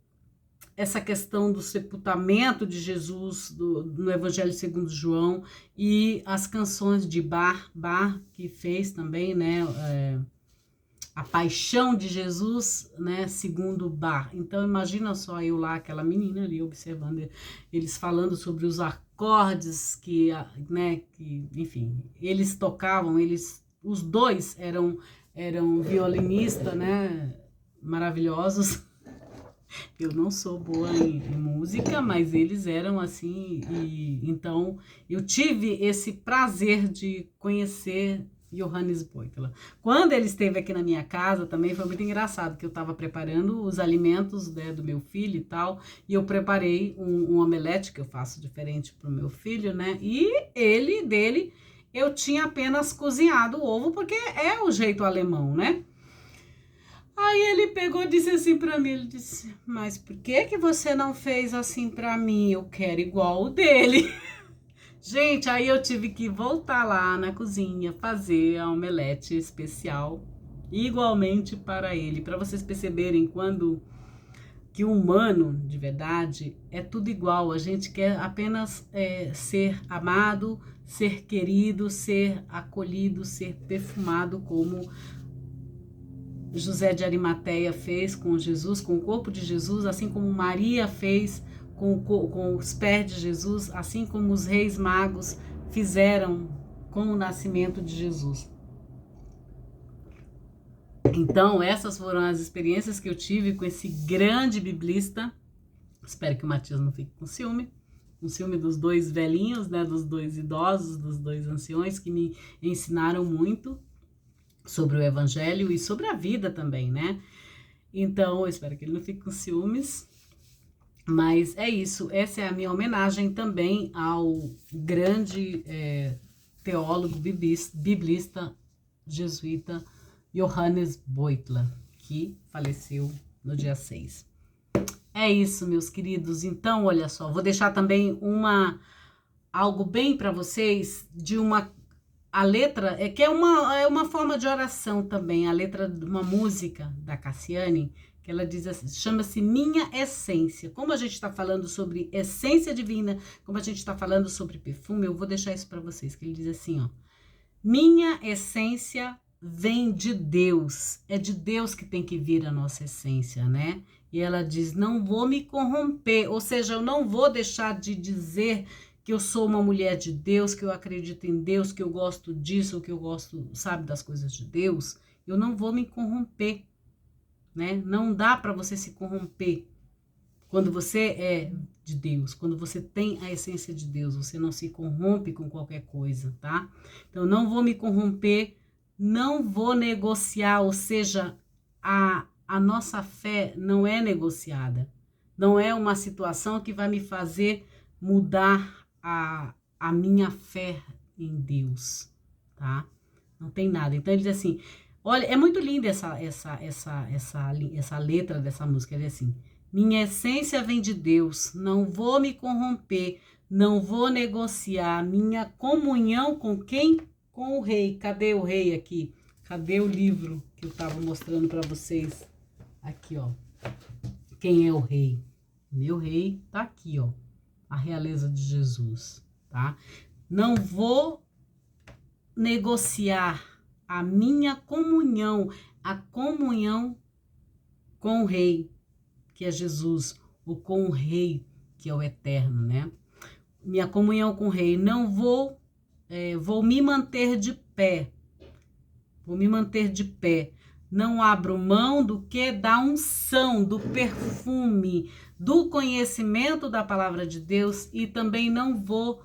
essa questão do sepultamento de Jesus no Evangelho segundo João, e as canções de Bach que fez também, né, a paixão de Jesus, né, segundo Bach. Então imagina só eu lá, aquela menina ali observando eles falando sobre os acordes que, né, que, enfim, eles tocavam, os dois eram violinistas, né, maravilhosos. Eu não sou boa em música, mas eles eram assim, e então eu tive esse prazer de conhecer Johannes Beutler. Quando ele esteve aqui na minha casa também foi muito engraçado, que eu estava preparando os alimentos, né, do meu filho e tal, e eu preparei um omelete que eu faço diferente para o meu filho, né, e dele, eu tinha apenas cozinhado o ovo, porque é o jeito alemão, né? Aí ele pegou e disse assim pra mim, ele disse, mas por que que você não fez assim pra mim? Eu quero igual o dele. Gente, aí eu tive que voltar lá na cozinha, fazer a omelete especial, igualmente para ele, para vocês perceberem quando que o humano, de verdade, é tudo igual. A gente quer apenas ser amado, ser querido, ser acolhido, ser perfumado como José de Arimateia fez com Jesus, com o corpo de Jesus, assim como Maria fez com os pés de Jesus, assim como os reis magos fizeram com o nascimento de Jesus. Então, essas foram as experiências que eu tive com esse grande biblista. Espero que o Matias não fique com ciúme dos dois velhinhos, né, dos dois idosos, dos dois anciões que me ensinaram muito sobre o evangelho e sobre a vida também, né? Então, eu espero que ele não fique com ciúmes. Mas é isso, essa é a minha homenagem também ao grande teólogo biblista jesuíta Johannes Beutler, que faleceu no dia 6. É isso, meus queridos. Então, olha só, vou deixar também algo bem para vocês de a letra, que é uma forma de oração também, a letra de uma música da Cassiane, que ela diz assim, chama-se Minha Essência. Como a gente está falando sobre essência divina, como a gente está falando sobre perfume, eu vou deixar isso para vocês, que ele diz assim, ó, minha essência vem de Deus, é de Deus que tem que vir a nossa essência, né? E ela diz, não vou me corromper, ou seja, eu não vou deixar de dizer que eu sou uma mulher de Deus, que eu acredito em Deus, que eu gosto disso, que eu gosto, sabe, das coisas de Deus, eu não vou me corromper, né? Não dá para você se corromper quando você é de Deus, quando você tem a essência de Deus, você não se corrompe com qualquer coisa, tá? Então, não vou me corromper, não vou negociar, ou seja, a nossa fé não é negociada, não é uma situação que vai me fazer mudar a minha fé em Deus, tá? Não tem nada. Então ele diz assim, olha, é muito linda essa letra dessa música, ele diz assim, minha essência vem de Deus, não vou me corromper, não vou negociar minha comunhão com quem? Com o rei. Cadê o rei aqui? Cadê o livro que eu estava mostrando para vocês? Aqui, ó. Quem é o rei? Meu rei tá aqui, ó. A realeza de Jesus, tá? Não vou negociar a minha comunhão, a comunhão com o rei, que é Jesus, ou com o rei, que é o eterno, né? Minha comunhão com o rei, não vou me manter de pé, vou me manter de pé, não abro mão do que? Da unção, do perfume, do conhecimento da palavra de Deus, e também não vou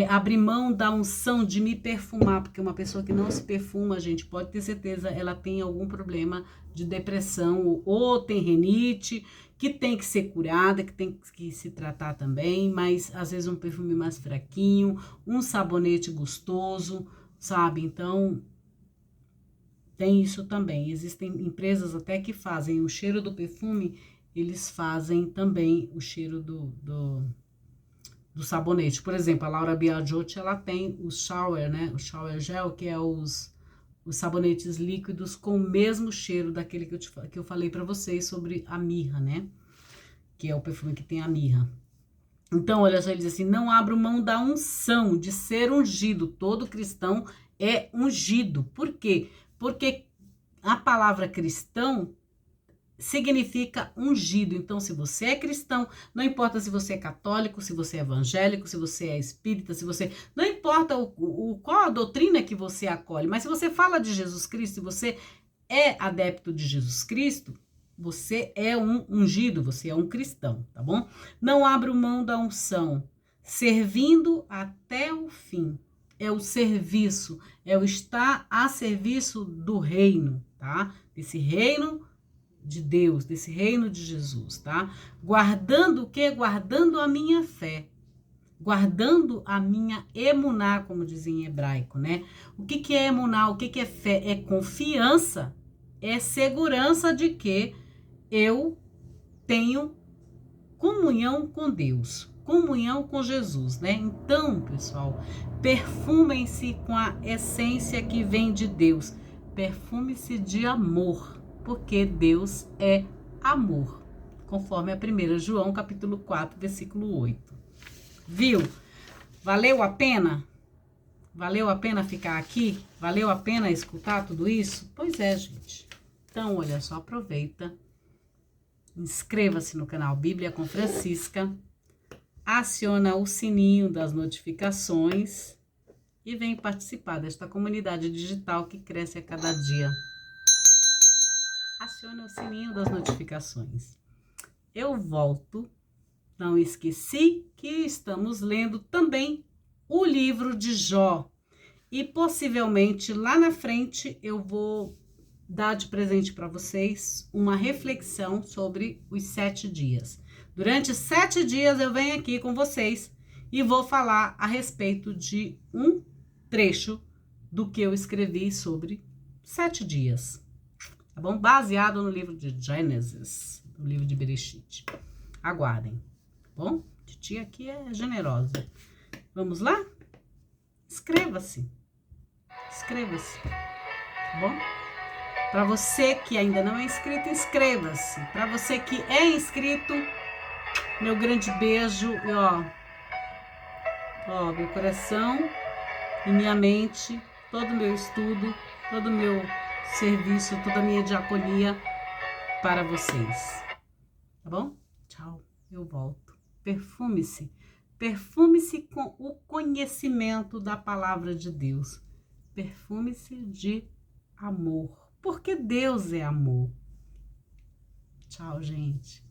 abrir mão da unção de me perfumar, porque uma pessoa que não se perfuma, gente, pode ter certeza, ela tem algum problema de depressão, ou tem rinite, que tem que ser curada, que tem que se tratar também, mas às vezes um perfume mais fraquinho, um sabonete gostoso, sabe? Então, tem isso também. Existem empresas até que fazem o cheiro do perfume, eles fazem também o cheiro do sabonete. Por exemplo, a Laura Biagiotti, ela tem o shower, né? O shower gel, que é os sabonetes líquidos com o mesmo cheiro daquele que eu falei para vocês sobre a mirra, né? Que é o perfume que tem a mirra. Então, olha só, ele diz assim, não abro mão da unção, de ser ungido. Todo cristão é ungido. Por quê? Porque a palavra cristão significa ungido. Então, se você é cristão, não importa se você é católico, se você é evangélico, se você é espírita, se você... Não importa qual a doutrina que você acolhe, mas se você fala de Jesus Cristo, se você é adepto de Jesus Cristo, Você é um ungido, você é um cristão, tá bom? Não abra mão da unção, servindo até o fim. É o serviço, é o estar a serviço do reino, tá? Desse reino de Deus, desse reino de Jesus, tá? Guardando o quê? Guardando a minha fé. Guardando a minha emuná, como dizem em hebraico, né? O que é emuná? O que é fé? É confiança, é segurança de que eu tenho comunhão com Deus, comunhão com Jesus, né? Então, pessoal, perfumem-se com a essência que vem de Deus. Perfume-se de amor, porque Deus é amor, conforme a 1 João, capítulo 4, versículo 8. Viu? Valeu a pena? Valeu a pena ficar aqui? Valeu a pena escutar tudo isso? Pois é, gente. Então, olha só, aproveita. Inscreva-se no canal Bíblia com Francisca. Aciona o sininho das notificações e vem participar desta comunidade digital que cresce a cada dia. Aciona o sininho das notificações. Eu volto. Não esqueci que estamos lendo também o livro de Jó. E possivelmente lá na frente eu vou dar de presente para vocês uma reflexão sobre os 7 dias. Durante 7 dias eu venho aqui com vocês e vou falar a respeito de um trecho do que eu escrevi sobre 7 dias. Tá bom? Baseado no livro de Gênesis, no livro de Bereshit. Aguardem. Bom, titia aqui é generosa. Vamos lá? Inscreva-se. Inscreva-se. Tá bom? Para você que ainda não é inscrito, inscreva-se. Para você que é inscrito, meu grande beijo. E ó, meu coração e minha mente, todo o meu estudo, todo o meu serviço, toda a minha diaconia para vocês. Tá bom? Tchau. Eu volto. Perfume-se. Perfume-se com o conhecimento da palavra de Deus. Perfume-se de amor. Porque Deus é amor. Tchau, gente.